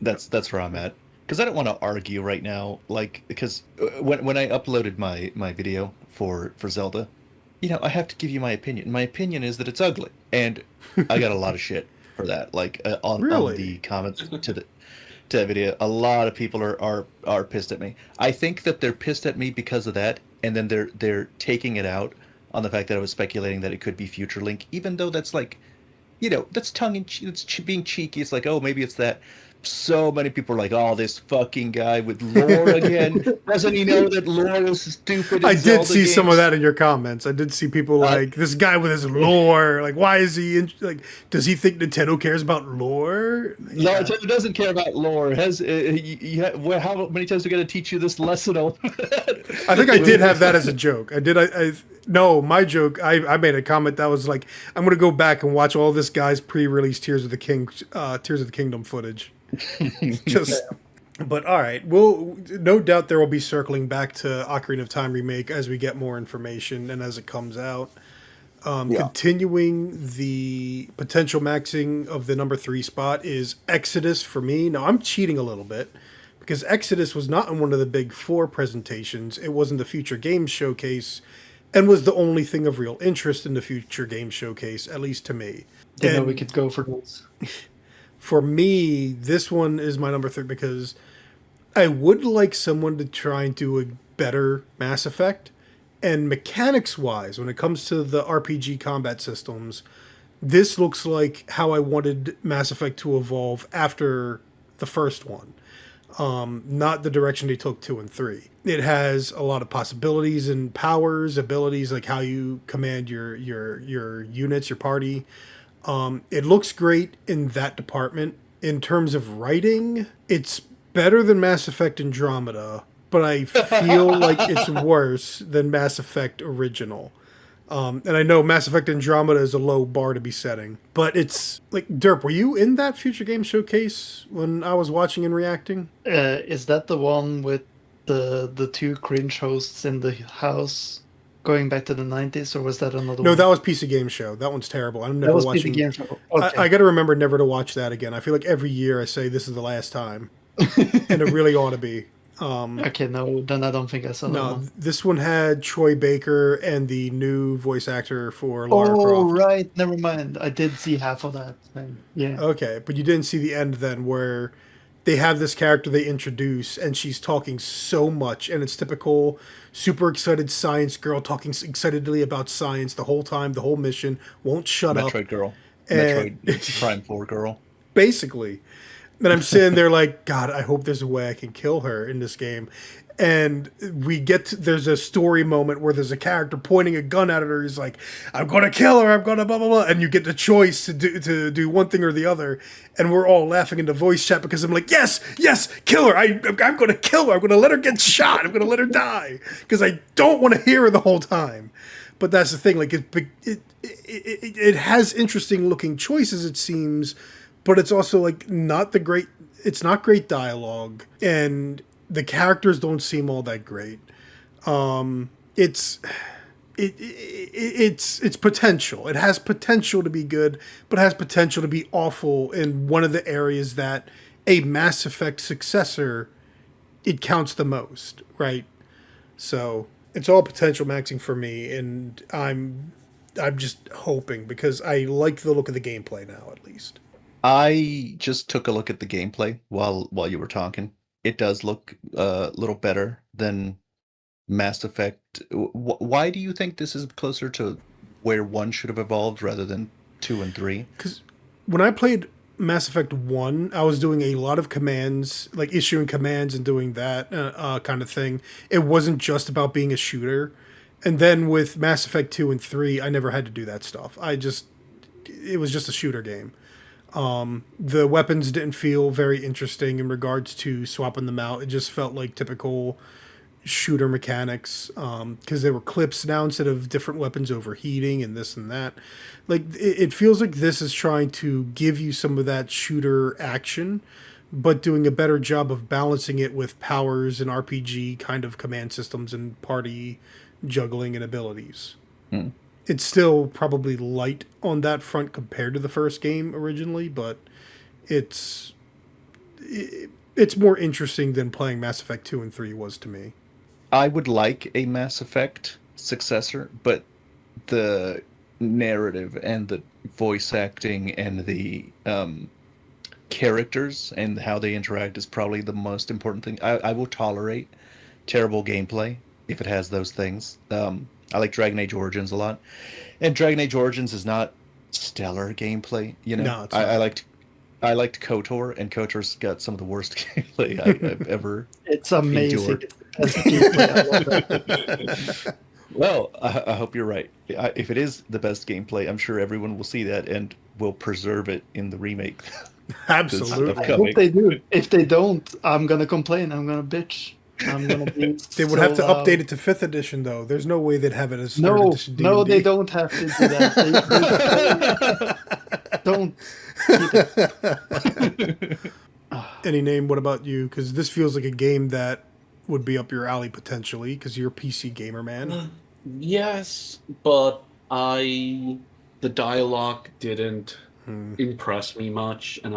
That's where I'm at. Because I don't want to argue right now. Like, because when I uploaded my video for Zelda, I have to give you my opinion. My opinion is that it's ugly, and I got a lot of shit for that. Like on Really? the comments to that video, a lot of people are pissed at me. I think that they're pissed at me because of that, and then they're taking it out on the fact that I was speculating that it could be Future Link, even though that's like, that's tongue in cheek. It's being cheeky. It's like, oh, maybe it's that. So many people are like, oh, this fucking guy with lore again. Doesn't he know that lore is stupid? I did see some of that in your comments. I did see people like, this guy with his lore. Like, why is he like? Does he think Nintendo cares about lore? No, Nintendo doesn't care about lore. How many times are we going to teach you this lesson? I think I did have that as a joke. No, my joke. I made a comment that was like, I'm gonna go back and watch all this guy's pre-release Tears of the Kingdom footage. But all right. Well, no doubt there will be circling back to Ocarina of Time remake as we get more information and as it comes out. Continuing the potential maxing of the number 3 spot is Exodus for me. Now I'm cheating a little bit because Exodus was not in one of the big 4 presentations. It wasn't the Future Games Showcase and was the only thing of real interest in the Future Games Showcase, at least to me. Didn't know we could go for those. For me, this one is my number 3 because I would like someone to try and do a better Mass Effect. And mechanics-wise, when it comes to the RPG combat systems, this looks like how I wanted Mass Effect to evolve after the first one. Not the direction they took 2 and 3. It has a lot of possibilities and powers, abilities, like how you command your units, your party. It looks great in that department. In terms of writing, it's better than Mass Effect Andromeda, but I feel like it's worse than Mass Effect Original. And I know Mass Effect Andromeda is a low bar to be setting, but it's like, Derp, were you in that Future Game Showcase when I was watching and reacting? Is that the one with the 2 cringe hosts in the house going back to the 90s, or was that another one? No, that was PC Game Show. That one's terrible. I'm never that was watching. PC Game Show. Okay. I got to remember never to watch that again. I feel like every year I say this is the last time, and it really ought to be. Okay, no, then I don't think I saw that No, one. this one had Troy Baker and the new voice actor for Lara Oh, Croft. right. Never mind. I did see half of that thing. Yeah. Okay, but you didn't see the end then, where they have this character they introduce, and she's talking so much, and it's typical super excited science girl talking excitedly about science the whole time, the whole mission, won't shut up. Metroid girl. And- Metroid Prime 4 girl. Basically. And I'm sitting there like, God, I hope there's a way I can kill her in this game. And there's a story moment where there's a character pointing a gun at her. He's like, I'm going to kill her. I'm going to blah, blah, blah. And you get the choice to do one thing or the other. And we're all laughing in the voice chat because I'm like, yes, kill her. I'm going to kill her. I'm going to let her get shot. I'm going to let her die. Because I don't want to hear her the whole time. But that's the thing. Like it has interesting looking choices, it seems. But it's also like it's not great dialogue, and the characters don't seem all that great. It's potential. It has potential to be good, but it has potential to be awful in one of the areas that a Mass Effect successor, it counts the most, right? So it's all potential maxing for me, and I'm just hoping because I like the look of the gameplay now, at least. I just took a look at the gameplay while you were talking. It does look a little better than Mass Effect. Why do you think this is closer to where one should have evolved rather than two and three? Because when I played Mass Effect 1, I was doing a lot of commands, like issuing commands and doing that kind of thing. It wasn't just about being a shooter. And then with Mass Effect 2 and 3, I never had to do that stuff. It was just a shooter game. The weapons didn't feel very interesting in regards to swapping them out. It just felt like typical shooter mechanics because there were clips now instead of different weapons overheating and this and that. Like it feels like this is trying to give you some of that shooter action, but doing a better job of balancing it with powers and RPG kind of command systems and party juggling and abilities. Hmm. It's still probably light on that front compared to the first game originally, but it's it's more interesting than playing Mass Effect 2 and 3 was to me. I would like a Mass Effect successor, but the narrative and the voice acting and the characters and how they interact is probably the most important thing. I will tolerate terrible gameplay if it has those things. I like Dragon Age Origins a lot, and Dragon Age Origins is not stellar gameplay. You know, No, it's I not. I liked KOTOR, and KOTOR's got some of the worst gameplay I've ever It's amazing. endured. It's the best gameplay. I love it. Well, I hope you're right. If it is the best gameplay, I'm sure everyone will see that and will preserve it in the remake. Absolutely. I Coming. hope they do. If they don't, I'm gonna complain. I'm gonna bitch. I'm gonna be. They would have to update it to 5th edition, though. There's no way they'd have it as 3rd No, edition D&D. no, they don't have to do that. Don't keep it. Any name? What about you? Because this feels like a game that would be up your alley potentially, because you're a PC gamer, man. Yes, but the dialogue didn't impress me much, and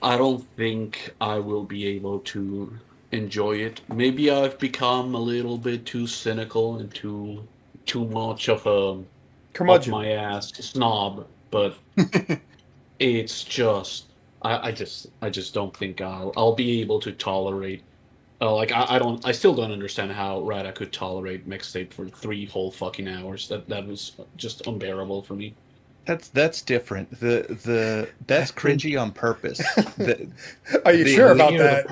I don't think I will be able to enjoy it. Maybe I've become a little bit too cynical and too much of a up Curmudgeon. my ass snob, but it's just I just don't think I'll be able to tolerate. Like I still don't understand how Rata could tolerate mixtape for 3 whole fucking hours. That was just unbearable for me. That's different. That's cringy on purpose. Are you the- sure about the- that?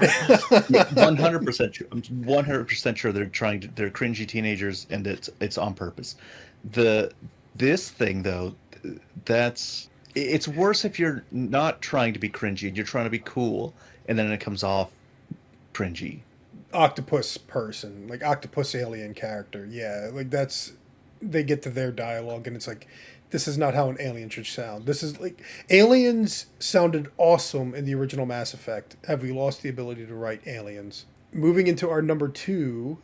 100% sure. I'm 100% sure they're cringy teenagers and it's on purpose. This thing though, it's worse if you're not trying to be cringy and you're trying to be cool and then it comes off cringy. Octopus person, like octopus alien character. Yeah, like they get to their dialogue and it's like, this is not how an alien should sound. This is like, aliens sounded awesome in the original Mass Effect. Have we lost the ability to write aliens? Moving into our number 2,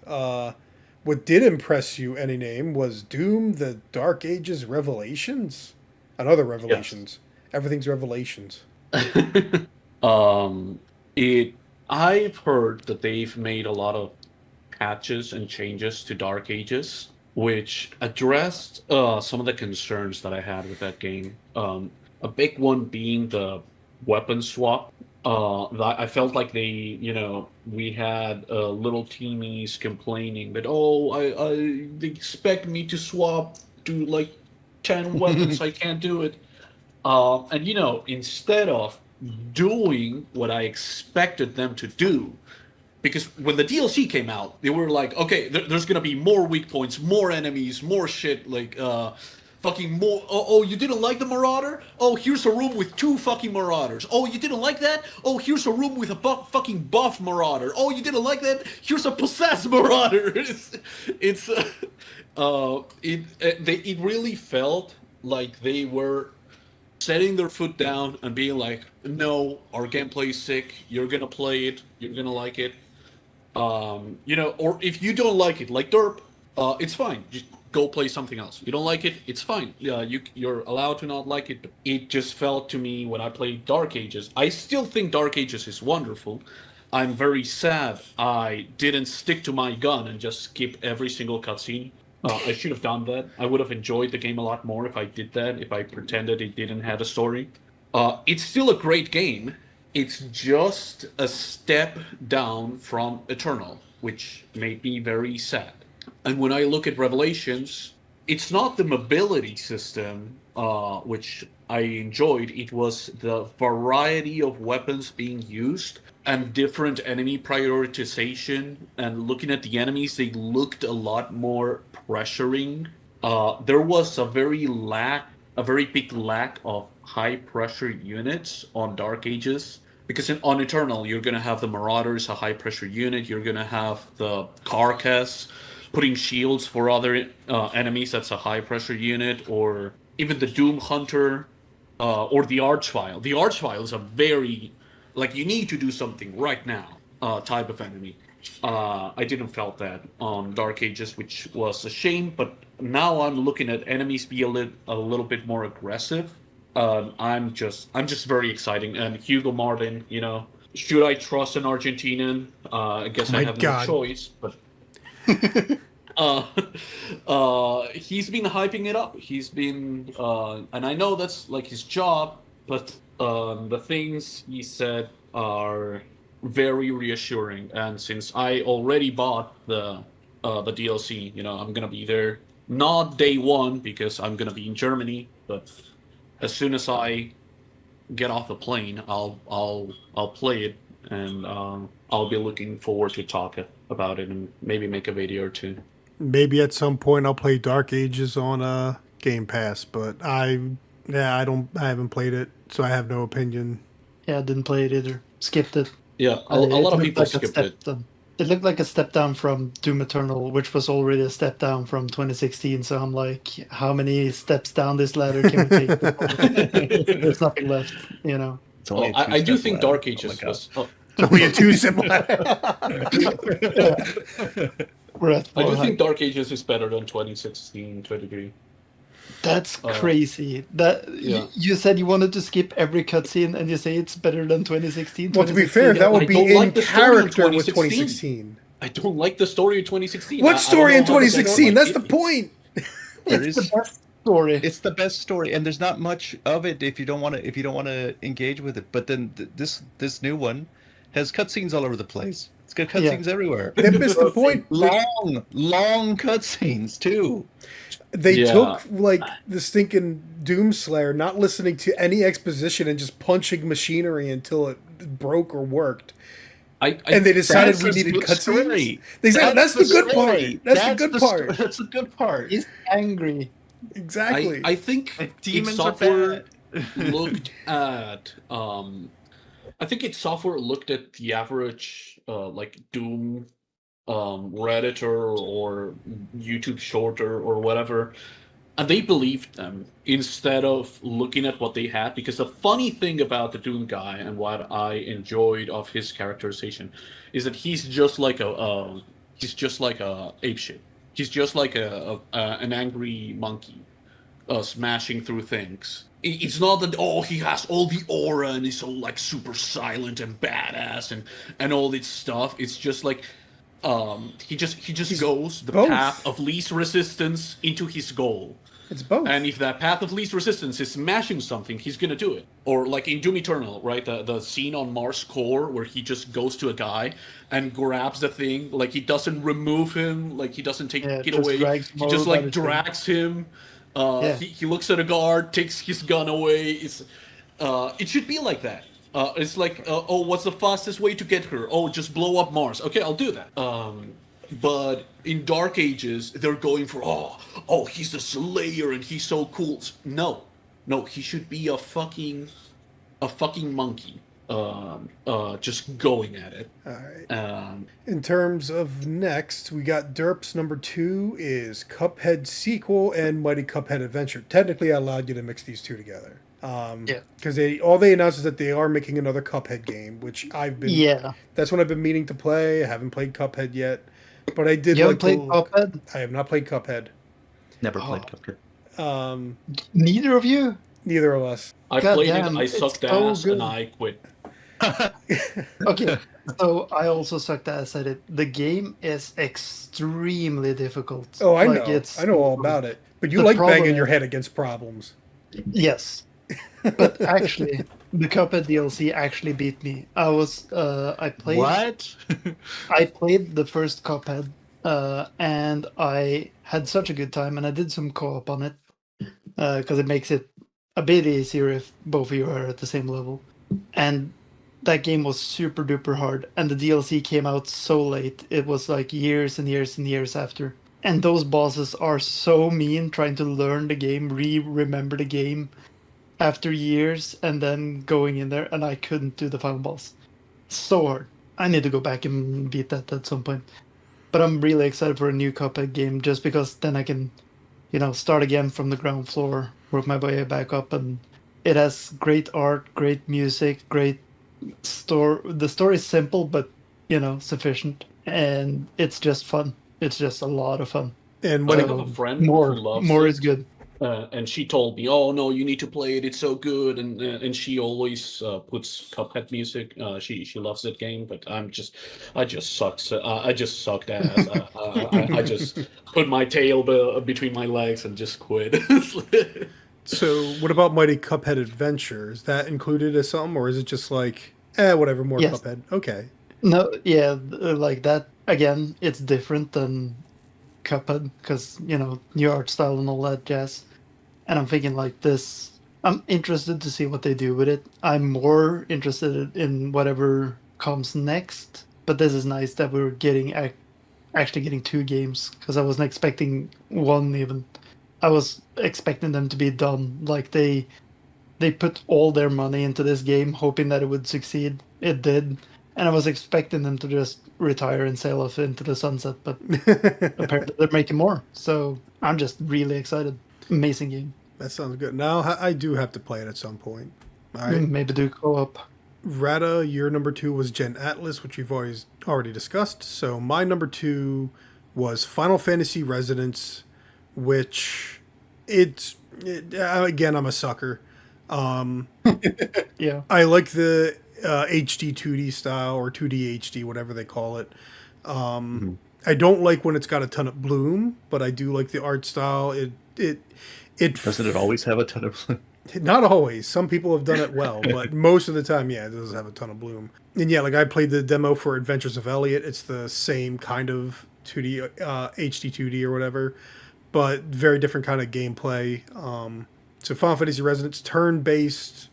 what did impress you, any name, was Doom: The Dark Ages Revelations. Another Revelations. Everything's Revelations. It I've heard that they've made a lot of patches and changes to Dark Ages, which addressed some of the concerns that I had with that game. A big one being the weapon swap. I felt like we had little teamies complaining that, they expect me to swap to like 10 weapons. I can't do it. And instead of doing what I expected them to do, because when the DLC came out, they were like, okay, there's gonna be more weak points, more enemies, more shit, like fucking more. Oh, you didn't like the Marauder? Oh, here's a room with 2 fucking Marauders. Oh, you didn't like that? Oh, here's a room with a fucking buff Marauder. Oh, you didn't like that? Here's a possessed Marauder. It really felt like they were setting their foot down and being like, no, our gameplay is sick. You're gonna play it. You're gonna like it. Or if you don't like it, like Derp, it's fine. Just go play something else. You don't like it, it's fine. You're allowed to not like it. But it just felt to me when I played Dark Ages. I still think Dark Ages is wonderful. I'm very sad I didn't stick to my gun and just skip every single cutscene. I should have done that. I would have enjoyed the game a lot more if I did that, if I pretended it didn't have a story. It's still a great game. It's just a step down from Eternal, which made me very sad. And when I look at Revelations, it's not the mobility system, which I enjoyed. It was the variety of weapons being used and different enemy prioritization. And looking at the enemies, they looked a lot more pressuring. There was a very big lack of high pressure units on Dark Ages. Because on Eternal, you're going to have the Marauders, a high pressure unit. You're going to have the Carcass putting shields for other enemies. That's a high pressure unit. Or even the Doom Hunter or the Archvile. The Archvile is a very, you need to do something right now type of enemy. I didn't felt that on Dark Ages, which was a shame. But now I'm looking at enemies be a little bit more aggressive. I'm just very exciting. And Hugo Martin, should I trust an Argentinian? I guess I have no choice. But he's been hyping it up. He's been, and I know that's his job, but the things he said are very reassuring. And since I already bought the DLC, I'm gonna be there. Not day one because I'm gonna be in Germany, but as soon as I get off the plane, I'll play it, and I'll be looking forward to talk about it and maybe make a video or two. Maybe at some point I'll play Dark Ages on Game Pass, but I haven't played it, so I have no opinion. Yeah, I didn't play it either. Skipped it. Yeah, a lot of people skipped it. It looked like a step down from Doom Eternal, which was already a step down from 2016. So I'm like, how many steps down this ladder can we take? There's nothing left, It's only I do think Dark Ages was. It's only a 2-step ladder. I do think Dark Ages is better than 2016 to a degree. That's crazy. You said you wanted to skip every cutscene, and you say it's better than 2016. Well, to be fair, that would be in character with 2016. I don't like the story of 2016. What story in 2016? That's the point. It's the best story. It's the best story, and there's not much of it if you don't want to engage with it. But then this new one has cutscenes all over the place. It's got cutscenes everywhere. They missed the point. Long cutscenes too. They took the stinking Doomslayer, not listening to any exposition and just punching machinery until it broke or worked. And they decided we needed cutscenes. They said that's the good part. That's the good part. That's the good part. He's angry. Exactly. I think demons software looked at. I think its software looked at the average Doom Redditor or YouTube Shorter or whatever, and they believed them instead of looking at what they had. Because the funny thing about the Doom guy and what I enjoyed of his characterization is that he's just like a apeshit. He's just like an angry monkey, smashing through things. It's not that he has all the aura and he's so super silent and badass and all this stuff. It's just he just goes the path of least resistance into his goal. It's both. And if that path of least resistance is smashing something, he's gonna do it. Or like in Doom Eternal, right? The scene on Mars Core where he just goes to a guy and grabs the thing. He doesn't remove him. He doesn't take it away. He just drags him. He looks at a guard, takes his gun away. It should be like that. It's what's the fastest way to get her? Oh, just blow up Mars. Okay, I'll do that. But in Dark Ages, they're going for he's a slayer and he's so cool. No, he should be a fucking monkey. Just going at it. All right. In terms of next, we got Derp's number 2 is Cuphead sequel and Mighty Cuphead Adventure. Technically, I allowed you to mix these two together. Because all they announced is that they are making another Cuphead game, which I've been. Yeah. That's what I've been meaning to play. I haven't played Cuphead yet, but I did. You haven't played Cuphead? I have not played Cuphead. Never Oh. played Cuphead. Neither of you? Neither of us. I God played damn, it, I it's sucked so ass, good. and I quit. Okay, so I also sucked ass at it. The game is extremely difficult. Oh, I Like know. it's I know all about it. But you the like problem banging your is head against problems. yes, but actually, the Cuphead DLC actually beat me. What? I played the first Cuphead, and I had such a good time, and I did some co-op on it because it makes it a bit easier if both of you are at the same level. And that game was super duper hard, and the DLC came out so late. It was like years and years and years after. And those bosses are so mean, trying to learn the game, remember the game after years, and then going in there. And I couldn't do the final boss. So hard. I need to go back and beat that at some point. But I'm really excited for a new Cuphead game, just because then I can, start again from the ground floor, work my way back up, and it has great art, great music, great story. The story is simple, but sufficient, and it's just fun. It's just a lot of fun. And I when have a So friend who more, loves more is it, good. and she told me, "Oh no, you need to play it. It's so good." And she always puts Cuphead music. She loves that game, but I just sucked. I just sucked ass. I just put my tail between my legs and just quit. so what about Mighty Cuphead Adventure? Is that included as something, or is it just like, whatever, more Yes. Cuphead? Okay. No. Yeah. Like that again. It's different than Cuphead because new art style and all that jazz. And I'm thinking like this. I'm interested to see what they do with it. I'm more interested in whatever comes next. But this is nice that we're actually getting two games because I wasn't expecting one even. I was expecting them to be done. Like they put all their money into this game, hoping that it would succeed. It did, and I was expecting them to just retire and sail off into the sunset. But apparently, they're making more. So I'm just really excited. Amazing game. That sounds good. Now I do have to play it at some point. All right. Maybe do co-op. Rata, your number 2 was Gen Atlas, which we've already discussed. So my number 2 was Final Fantasy Resonance, which again, I'm a sucker. Yeah. I like the HD 2D style or 2D HD, whatever they call it. I don't like when it's got a ton of bloom, but I do like the art style. Doesn't it always have a ton of? Not always. Some people have done it well, but most of the time, yeah, it does have a ton of bloom. And yeah, like I played the demo for Adventures of Elliot. It's the same kind of 2D, HD 2D or whatever, but very different kind of gameplay. So Final Fantasy Resonance, turn-based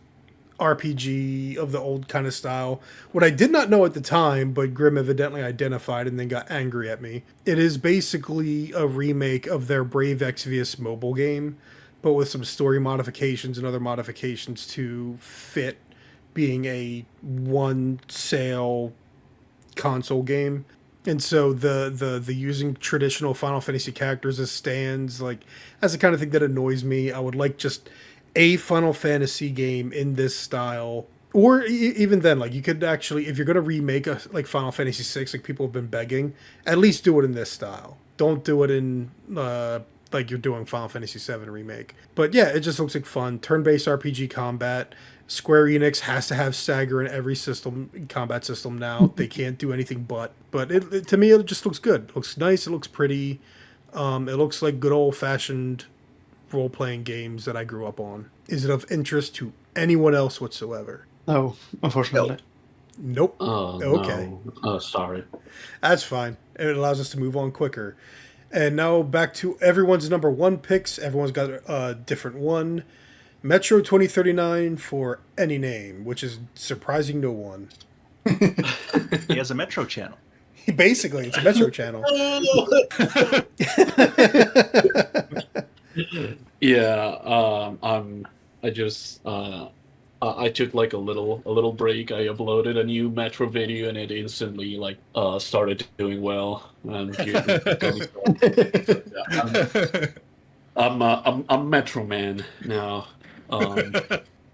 RPG of the old kind of style. What I did not know at the time, but Grimm evidently identified and then got angry at me. It is basically a remake of their Brave Exvius mobile game, but with some story modifications and other modifications to fit being a one sale console game. And so the using traditional Final Fantasy characters as stands, like, that's the kind of thing that annoys me. I would like just a Final Fantasy game in this style. Or even then, like, you could actually, if you're going to remake like Final Fantasy 6, like people have been begging, at least do it in this style. Don't do it in like you're doing Final Fantasy 7 remake. But yeah, it just looks like fun. Turn-based RPG combat. Square Enix has to have stagger in every combat system now. They can't do anything but. But to me, it just looks good. It looks nice. It looks pretty. It looks like good old-fashioned role-playing games that I grew up on. Is it of interest to anyone else whatsoever? No, unfortunately. Nope. Okay. No. Sorry. That's fine. It allows us to move on quicker. And now back to everyone's number 1 picks. Everyone's got a different one. Metro 2039 for any name, which is surprising no one. He has a Metro channel. Basically, it's a Metro channel. Yeah, I took like a little break. I uploaded a new Metro video and it instantly started doing well. And I'm Metro Man now,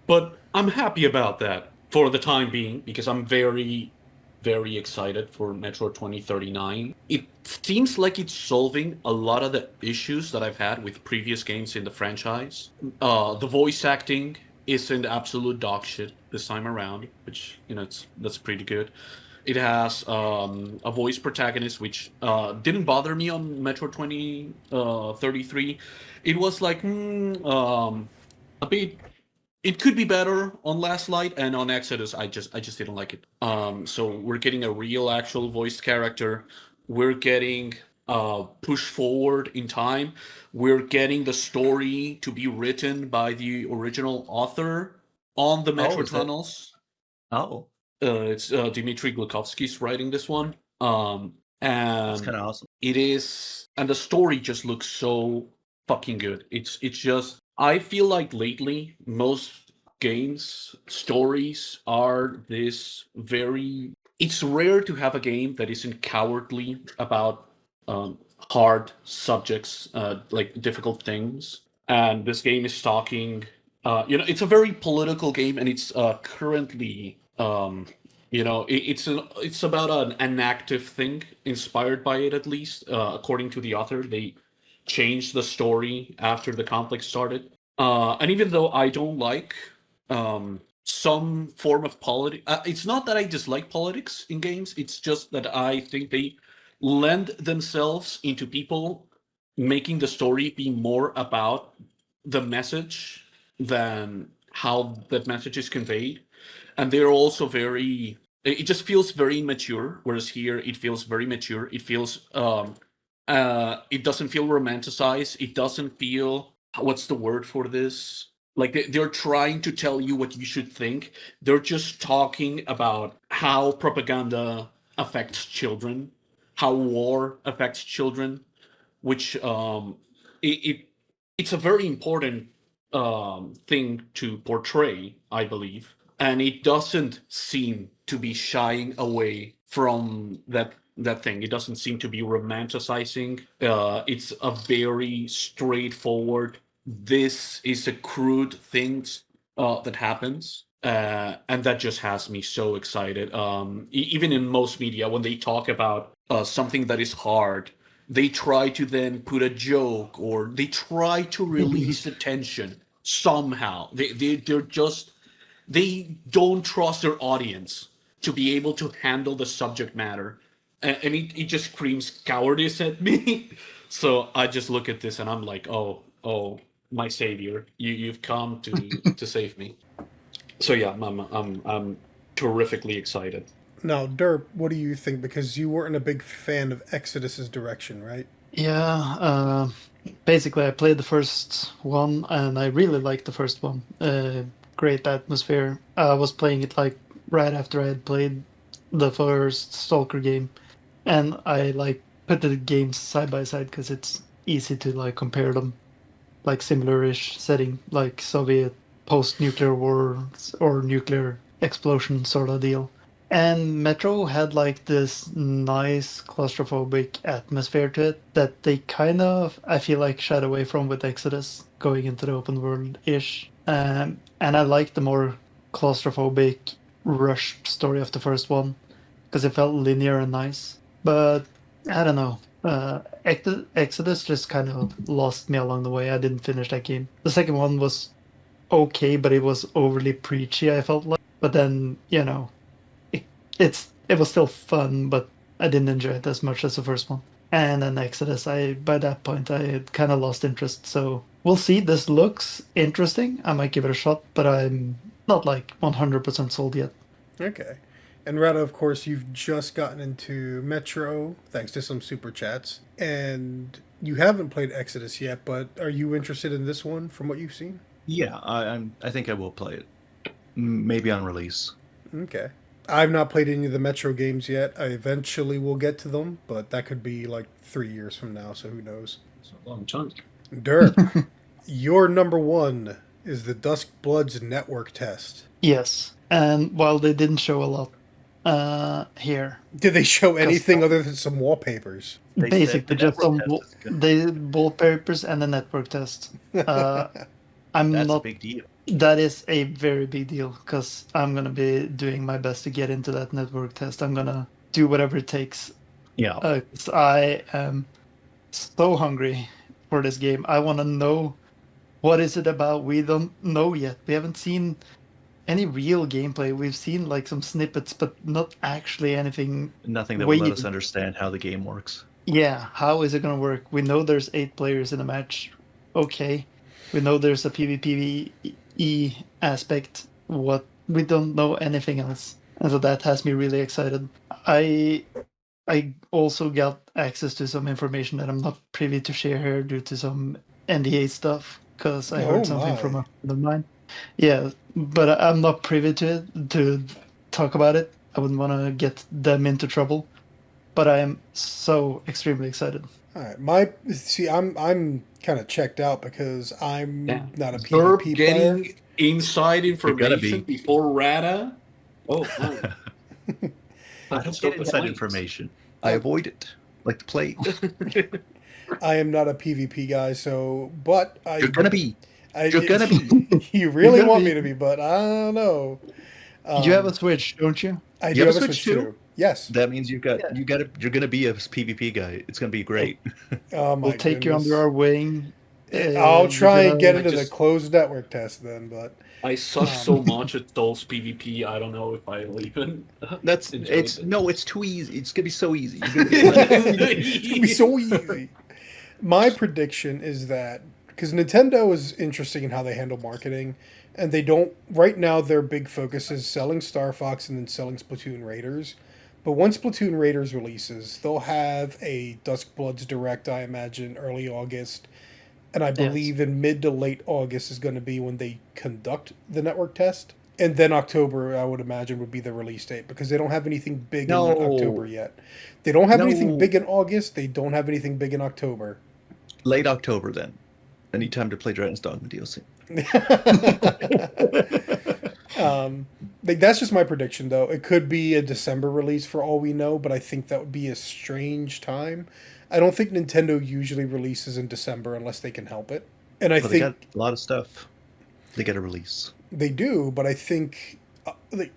but I'm happy about that for the time being because I'm very very excited for Metro 2039. It seems like it's solving a lot of the issues that I've had with previous games in the franchise. The voice acting isn't absolute dog shit this time around, which, that's pretty good. It has a voice protagonist, which didn't bother me on Metro 2033. It was like, a bit. It could be better on Last Light, and on Exodus, I just didn't like it. So we're getting a real, actual voiced character. We're getting pushed forward in time. We're getting the story to be written by the original author on the Metro is that- tunnels. Oh, It's Dmitry Glukovsky's writing this one. that's And kind of awesome. it is, and the story just looks so fucking good. It's just, I feel like lately most games stories are this very. It's rare to have a game that isn't cowardly about hard subjects, like difficult things. And this game is talking. It's a very political game, and it's currently. It's about an active thing inspired by it, at least according to the author. They changed the story after the conflict started. And even though I don't like some form of politics, it's not that I dislike politics in games. It's just that I think they lend themselves into people making the story be more about the message than how that message is conveyed. And they're also very. It just feels very mature, whereas here it feels very mature. It feels it doesn't feel romanticized. It doesn't feel, what's the word for this? Like they're trying to tell you what you should think. They're just talking about how propaganda affects children, how war affects children, which it's a very important thing to portray, I believe, and it doesn't seem to be shying away from that thing. It doesn't seem to be romanticizing. It's a very straightforward. This is a crude thing that happens. And that just has me so excited. Even in most media, when they talk about something that is hard, they try to then put a joke, or they try to release the tension somehow. They don't trust their audience to be able to handle the subject matter, and it just screams cowardice at me. So I just look at this and I'm like, oh, my savior, you've come to save me. So yeah, I'm terrifically excited. Now, Derp, what do you think? Because you weren't a big fan of Exodus's direction, right? Yeah, basically, I played the first one and I really liked the first one. Great atmosphere. I was playing it like right after I had played the first Stalker game, and I like put the games side by side because it's easy to like compare them, like similar-ish setting, like Soviet post-nuclear wars or nuclear explosion sort of deal. And Metro had like this nice claustrophobic atmosphere to it that they kind of, I feel like, shied away from with Exodus going into the open world ish. And I like the more claustrophobic, rushed story of the first one because it felt linear and nice. But I don't know. Exodus just kind of lost me along the way. I didn't finish that game. The second one was okay, but it was overly preachy, I felt like. But then, it was still fun, but I didn't enjoy it as much as the first one. And then Exodus, by that point I had kind of lost interest. So we'll see. This looks interesting. I might give it a shot, but I'm not like 100% sold yet. Okay. And Rata, of course, you've just gotten into Metro thanks to some super chats, and you haven't played Exodus yet. But are you interested in this one from what you've seen? Yeah, I think I will play it. Maybe on release. Okay. I've not played any of the Metro games yet. I eventually will get to them, but that could be like 3 years from now, so who knows? It's a long time. Derp, your number one is the Dusk Bloods network test. Yes, and while they didn't show a lot here, Did they show anything other than some wallpapers? They basically said the just some network test is good. they wallpapers and the network test. I'm That's a not big deal. That is a very big deal because I'm gonna be doing my best to get into that network test. I'm gonna do whatever it takes. Yeah. 'Cause I am so hungry for this game. I want to know what is it about. We don't know yet. We haven't seen any real gameplay. We've seen like some snippets, but not actually anything. Nothing that would let us Weird. understand how the game works. Yeah, how is it gonna work? We know there's 8 players in a match. Okay. We know there's a PvPvE aspect. What we don't know anything else. And so that has me really excited. I also got access to some information that I'm not privy to share here due to some NDA stuff because I Oh heard something from my. a friend of mine. Yeah, but I'm not privy to it to talk about it. I wouldn't want to get them into trouble. But I am so extremely excited. All right, I'm kind of checked out because I'm Yeah. not a Burp PvP player. getting inside You're gonna information be. before Rata. Oh, man. I don't get inside information. I avoid it, like the plague. I am not a PvP guy, so but You're gonna be. You're gonna be. You really gonna want be. me to be, but I don't know. You have a Switch, don't you? I You do have have a a Switch Switch too? too. Yes. That means you're Yeah. gonna be a PvP guy. It's gonna be great. Oh my We'll take you goodness. under our wing. I'll You're try and gonna- get I into the just- closed network test then, but I suck so much at Souls PvP, I don't know if I'll even. That's enjoy it's it. no, it's too easy. It's gonna be so easy. You're gonna be it's gonna be so easy. My prediction is that because Nintendo is interesting in how they handle marketing, and they don't right now. Their big focus is selling Star Fox and then selling Splatoon Raiders. But once Splatoon Raiders releases, they'll have a Dusk Bloods Direct, I imagine, early August. And I believe in mid to late August is going to be when they conduct the network test. And then October, I would imagine, would be the release date because they don't have anything big No. in October yet. They don't have anything No. big in August. They don't have anything big in October. late October then. I need time to play Dragon's Dogma DLC. That's just my prediction, though. It could be a December release for all we know, but I think that would be a strange time. I don't think Nintendo usually releases in December unless they can help it. And I But they think got a lot of stuff. They got to release. they do, but I think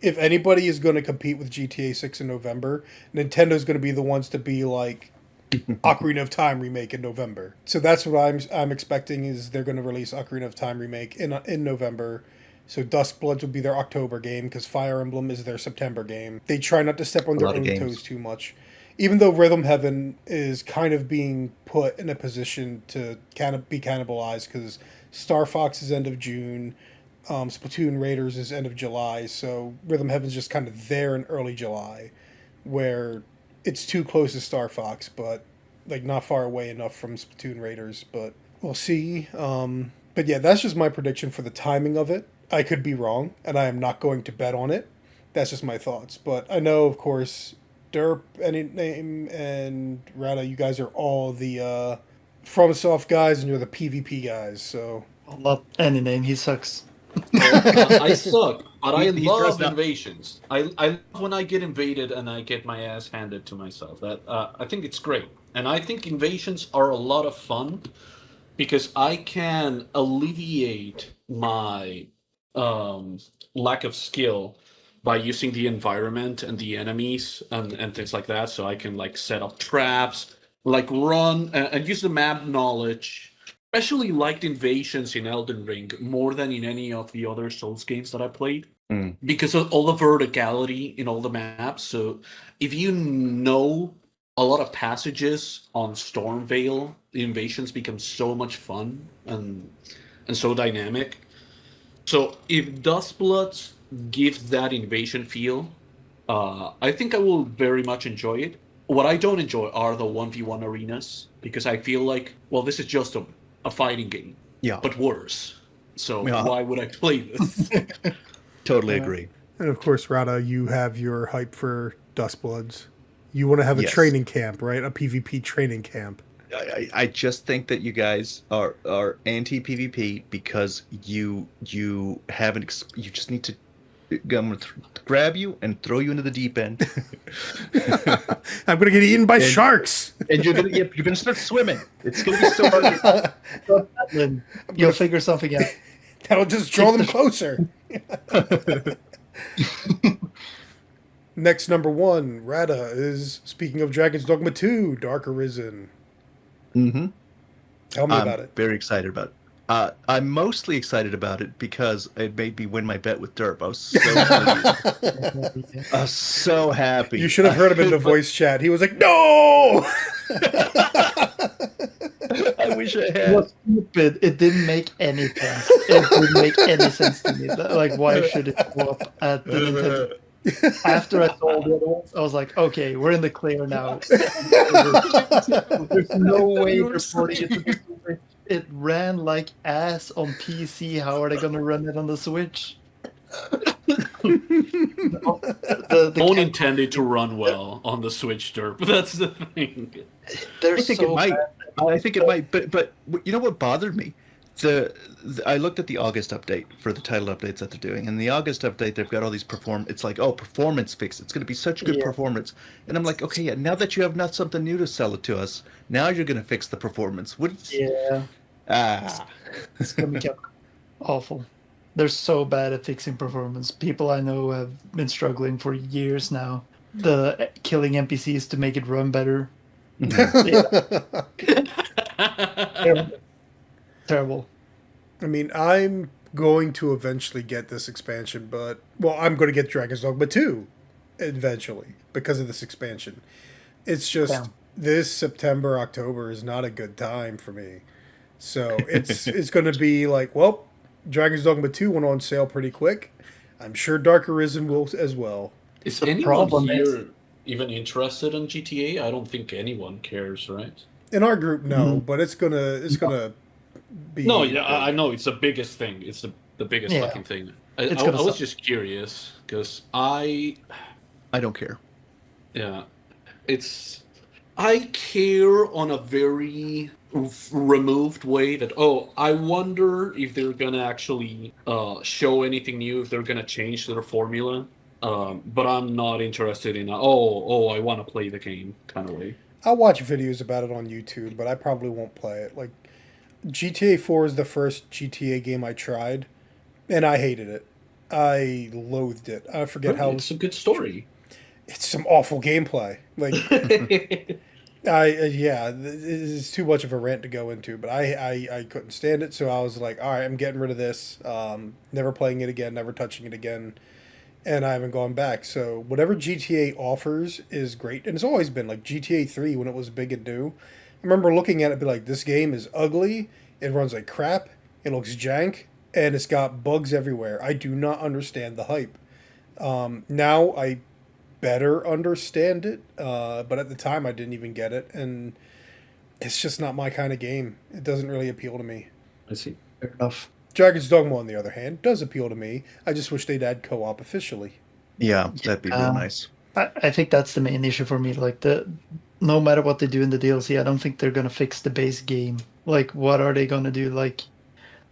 if anybody is going to compete with GTA 6 in November, Nintendo's going to be the ones to be like Ocarina of Time remake in November. So that's what I'm expecting is they're going to release Ocarina of Time remake in November. So Dusk Bloods would be their October game because Fire Emblem is their September game. They try not to step on A their lot of own games. toes too much. Even though Rhythm Heaven is kind of being put in a position to kind of be cannibalized because Star Fox is end of June, Splatoon Raiders is end of July, so Rhythm Heaven's just kind of there in early July, where it's too close to Star Fox, but like not far away enough from Splatoon Raiders. But we'll see. But yeah, that's just my prediction for the timing of it. I could be wrong, and I am not going to bet on it. That's just my thoughts. But I know, of course, Derp, Any Name, and Rata, you guys are all the FromSoft guys, and you're the PvP guys. So Not any name. He sucks. I suck, but I He love does not- invasions. I love when I get invaded and I get my ass handed to myself. That I think it's great, and I think invasions are a lot of fun because I can alleviate my lack of skill by using the environment and the enemies and things like that. So I can like set up traps, like run and use the map knowledge. Especially liked invasions in Elden Ring more than in any of the other Souls games that I played Mm. because of all the verticality in all the maps. So if you know a lot of passages on Stormvale, the invasions become so much fun and so dynamic. So if Dustbloods gives that invasion feel, I think I will very much enjoy it. What I don't enjoy are the 1v1 arenas because I feel like, well, this is just a fighting game, Yeah, but worse. So Yeah. why would I play this? totally agree. and of course, Rata, you have your hype for Dustbloods. You want to have a Yes. training camp, right? A PvP training camp. I just think that you guys are anti PvP because you haven't. You just need to. I'm gonna grab you and throw you into the deep end, I'm gonna get eaten by And- sharks. and you're gonna start swimming. It's gonna be so hard. Lynn, you'll figure something out. That'll just draw them closer. Next, number 1, Rata is, speaking of Dragon's Dogma 2, Dark Arisen. Mm-hmm. Tell me I'm about it. very excited about it. I'm mostly excited about it because it made me win my bet with Derp. I was so pleased. I was so happy. You should have heard him in the voice chat. He was like, no! I wish I It had. was stupid. It didn't make any sense. It didn't make any sense to me. Like, why should it go up at the Nintendo? After I saw the other ones, I was like, okay, we're in the clear now. There's no way You were they're porting it to the Switch. It ran like ass on PC. How are they going to run it on the Switch? The Don't intend it to run well on the Switch, Derp. That's the thing. They're I think so it might. bad. I think it might. But you know what bothered me? I looked at the August update for the title updates that they're doing, and the August update they've got all these It's like, oh, performance fix. It's going to be such good Yeah. performance, and I'm like, okay, yeah. Now that you have not something new to sell it to us, now you're going to fix the performance. What? Yeah, it's going to be awful. They're so bad at fixing performance. People I know have been struggling for years now. The killing NPCs to make it run better. Terrible. Terrible. I mean, I'm going to eventually get this expansion, but... Well, I'm going to get Dragon's Dogma 2 eventually because of this expansion. It's just... Yeah. This September, October is not a good time for me. So it's going to be like, well, Dragon's Dogma 2 went on sale pretty quick. I'm sure Dark Arisen will as well. Is The anyone problem here even interested in GTA? I don't think anyone cares, right? In our group, no, Mhm. but it's gonna be... No, yeah, I know it's the biggest thing. It's the biggest Yeah. fucking thing. I It's gonna was suck. just curious because I don't care. yeah, I care on a very removed way that I wonder if they're gonna actually show anything new, if they're gonna change their formula. But I'm not interested in I want to play the game kind of way. I'll watch videos about it on YouTube, but I probably won't play it. Like, GTA 4 is the first GTA game I tried, and I hated it. I loathed it. I forget how... It's a good story. It's some awful gameplay. Like, it's too much of a rant to go into, but I couldn't stand it, so I was like, all right, I'm getting rid of this. Never playing it again, never touching it again, and I haven't gone back. So whatever GTA offers is great, and it's always been like GTA 3 when it was big and new. I remember looking at it and be like, this game is ugly, it runs like crap, it looks jank, and it's got bugs everywhere. I do not understand the hype. Now I better understand it, but at the time I didn't even get it, and it's just not my kind of game. It doesn't really appeal to me. I see. Fair enough. Dragon's Dogma, on the other hand, does appeal to me. I just wish they'd add co-op officially. Yeah, that'd be real nice. I think that's the main issue for me. Like, no matter what they do in the DLC, I don't think they're gonna fix the base game. Like, what are they gonna do? Like,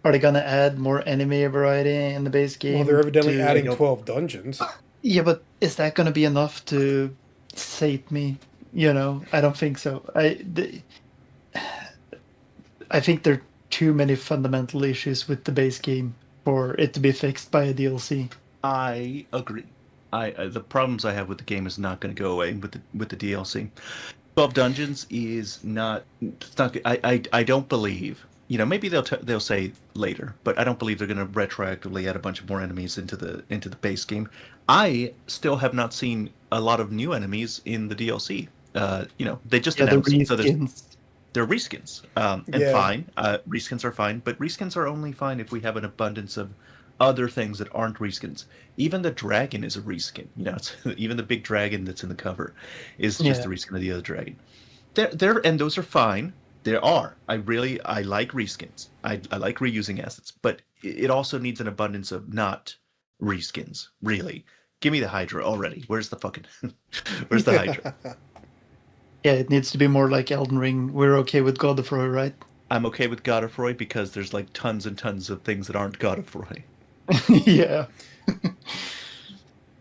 are they gonna add more enemy variety in the base game? Well, they're evidently to- adding 12 dungeons. Yeah, but is that gonna be enough to sate me? You know, I don't think so. I think there are too many fundamental issues with the base game for it to be fixed by a DLC. I agree. The problems I have with the game is not going to go away with the DLC. 12 dungeons is not. It's not. I don't believe. You know, maybe they'll say later, but I don't believe they're going to retroactively add a bunch of more enemies into the base game. I still have not seen a lot of new enemies in the DLC. You know, they just The announced so reskins. they're reskins, and Yeah. fine. Reskins are fine, but reskins are only fine if we have an abundance of other things that aren't reskins. Even the dragon is a reskin. You know, it's, even the big dragon that's in the cover is just Yeah. a reskin of the other dragon. And those are fine. There are. I like reskins. I like reusing assets, but it also needs an abundance of not reskins. Really, give me the Hydra already. Where's the fucking? Where's the Hydra? Yeah, it needs to be more like Elden Ring. We're okay with Godfrey, right? I'm okay with Godfrey because there's like tons and tons of things that aren't Godfrey. Yeah.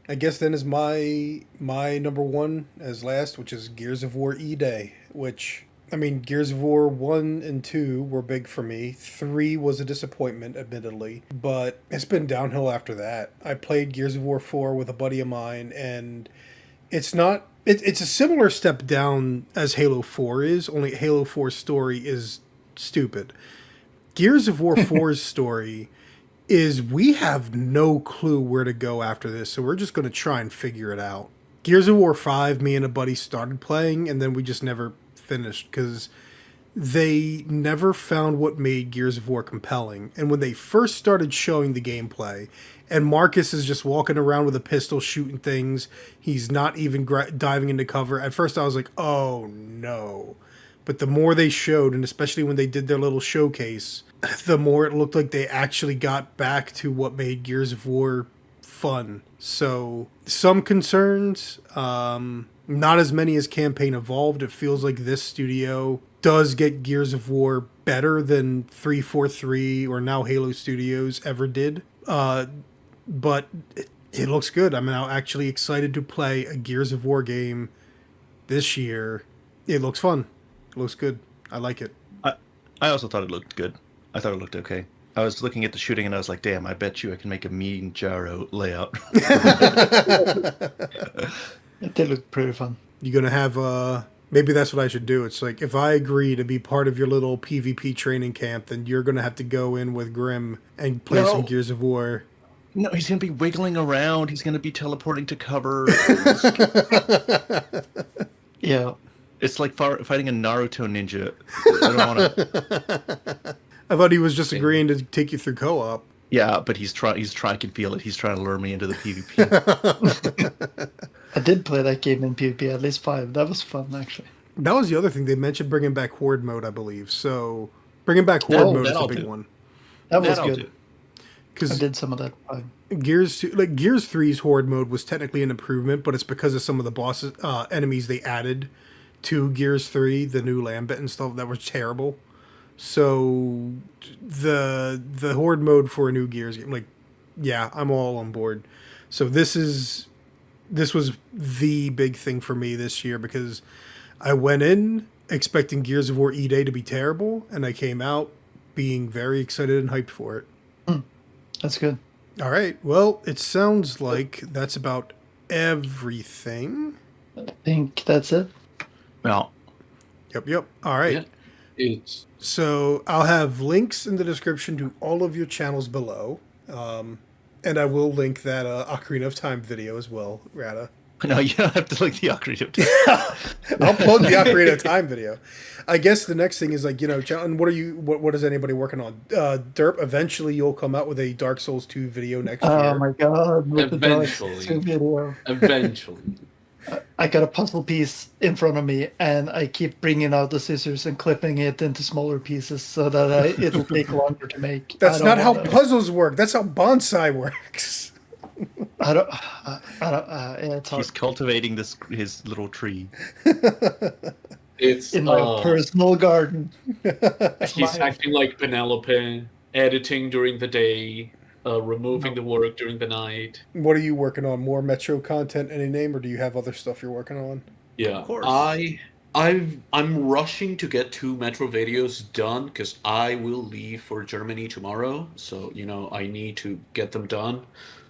I guess then is my number one as last, which is Gears of War E-Day, which I mean, Gears of War 1 and 2 were big for me. 3 was a disappointment, admittedly, but it's been downhill after that. I played Gears of War 4 with a buddy of mine, and it's not. It's a similar step down as Halo 4 is, only Halo 4's story is stupid. Gears of War 4's story is we have no clue where to go after this, so we're just going to try and figure it out. Gears of War 5, me and a buddy started playing, and then we just never finished because they never found what made Gears of War compelling. And when they first started showing the gameplay, and Marcus is just walking around with a pistol shooting things, he's not even diving into cover. At first I was like, oh no. But the more they showed, and especially when they did their little showcase, the more it looked like they actually got back to what made Gears of War fun. So, some concerns, not as many as Campaign Evolved. It feels like this studio does get Gears of War better than 343 or now Halo Studios ever did. But it looks good. I'm now actually excited to play a Gears of War game this year. It looks fun. It looks good. I like it. I also thought it looked good. I thought it looked okay. I was looking at the shooting and I was like, damn, I bet you I can make a mean gyro layout. It did look pretty fun. You're going to have, maybe that's what I should do. It's like, if I agree to be part of your little PvP training camp, then you're going to have to go in with Grim and play some Gears of War. No, he's going to be wiggling around. He's going to be teleporting to cover. Yeah. It's like fighting a Naruto ninja. I don't want to... I thought he was just agreeing to take you through co-op. Yeah, but he's trying. I can feel it. He's trying to lure me into the PvP. I did play that game in PvP, at least 5. That was fun, actually. That was the other thing. They mentioned bringing back Horde mode, I believe. So bringing back Horde mode is a big one. That was good. Because I did some of that. Gears 3's Horde mode was technically an improvement, but it's because of some of the bosses, enemies they added to Gears 3, the new Lambit and stuff that was terrible. So the Horde mode for a new Gears game, like, yeah, I'm all on board. So this was the big thing for me this year because I went in expecting Gears of War E-Day to be terrible, and I came out being very excited and hyped for it. That's good. All right. Well, it sounds like that's about everything. I think that's it. Well, Yep. All right. Yeah, So I'll have links in the description to all of your channels below. And I will link that Ocarina of Time video as well, Rata. no, you don't have to link the Ocarina of Time. I'll plug the Ocarina of Time video. I guess the next thing is like, and what is anybody working on? Derp, eventually you'll come out with a Dark Souls 2 video next year. Oh my god, with Eventually. the Dark Souls video. Eventually. I got a puzzle piece in front of me, and I keep bringing out the scissors and clipping it into smaller pieces so that it'll take longer to make. That's not how puzzles work. That's how bonsai works. It's hard. He's cultivating his little tree. It's In my personal garden. he's acting like Penelope, editing during the day, removing the work during the night. What are you working on? More Metro content, any name, or do you have other stuff you're working on? Yeah, Of course. I'm rushing to get 2 Metro videos done because I will leave for Germany tomorrow. So I need to get them done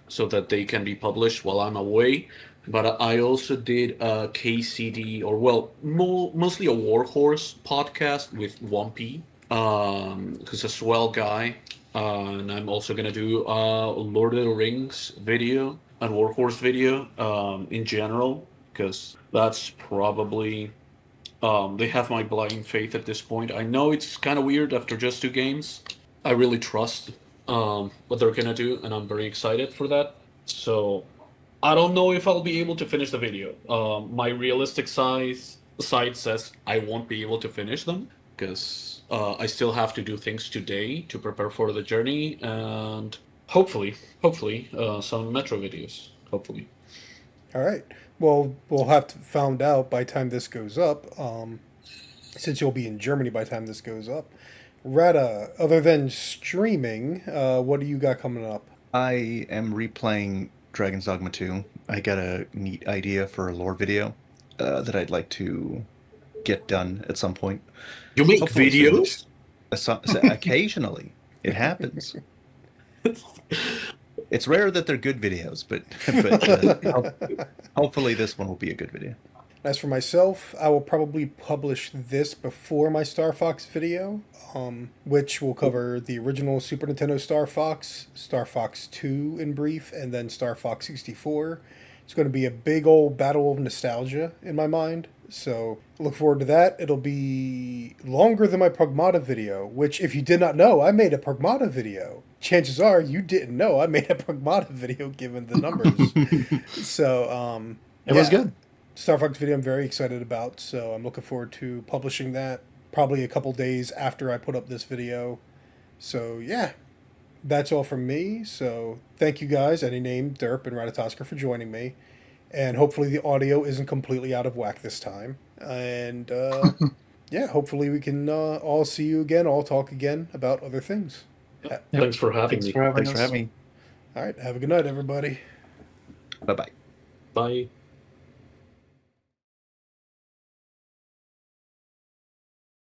so that they can be published while I'm away. But I also did a KCD, or mostly a Warhorse podcast with Wumpy, who's a swell guy. And I'm also gonna do a Lord of the Rings video and Warhorse video in general, because that's probably they have my blind faith at this point. I know it's kind of weird after just 2 games. I really trust what they're gonna do, and I'm very excited for that. So I don't know if I'll be able to finish the video. My realistic side says I won't be able to finish them because I still have to do things today to prepare for the journey, and hopefully, some Metro videos. Hopefully. All right. Well, we'll have to find out by the time this goes up, since you'll be in Germany by the time this goes up. Rata, other than streaming, what do you got coming up? I am replaying Dragon's Dogma 2. I got a neat idea for a lore video that I'd like to get done at some point. You make Hopefully soon. videos? So occasionally, it happens. It's rare that they're good videos, but hopefully this one will be a good video. As for myself, I will probably publish this before my Star Fox video, which will cover the original Super Nintendo Star Fox 2 in brief, and then Star Fox 64. It's going to be a big old battle of nostalgia in my mind, so look forward to that. It'll be longer than my Pragmata video, which, if you did not know, I made a Pragmata video. Chances are you didn't know I made a Pragmata video given the numbers. So, It was good. Star Fox video I'm very excited about, so I'm looking forward to publishing that probably a couple days after I put up this video. So yeah, that's all from me. So thank you guys, Any Name, Derp, and Ratatosker for joining me. And hopefully the audio isn't completely out of whack this time. And yeah, hopefully we can all see you again, all talk again about other things. Thanks for having me. For having Thanks us. for having me. All right, have a good night, everybody. Bye-bye. Bye.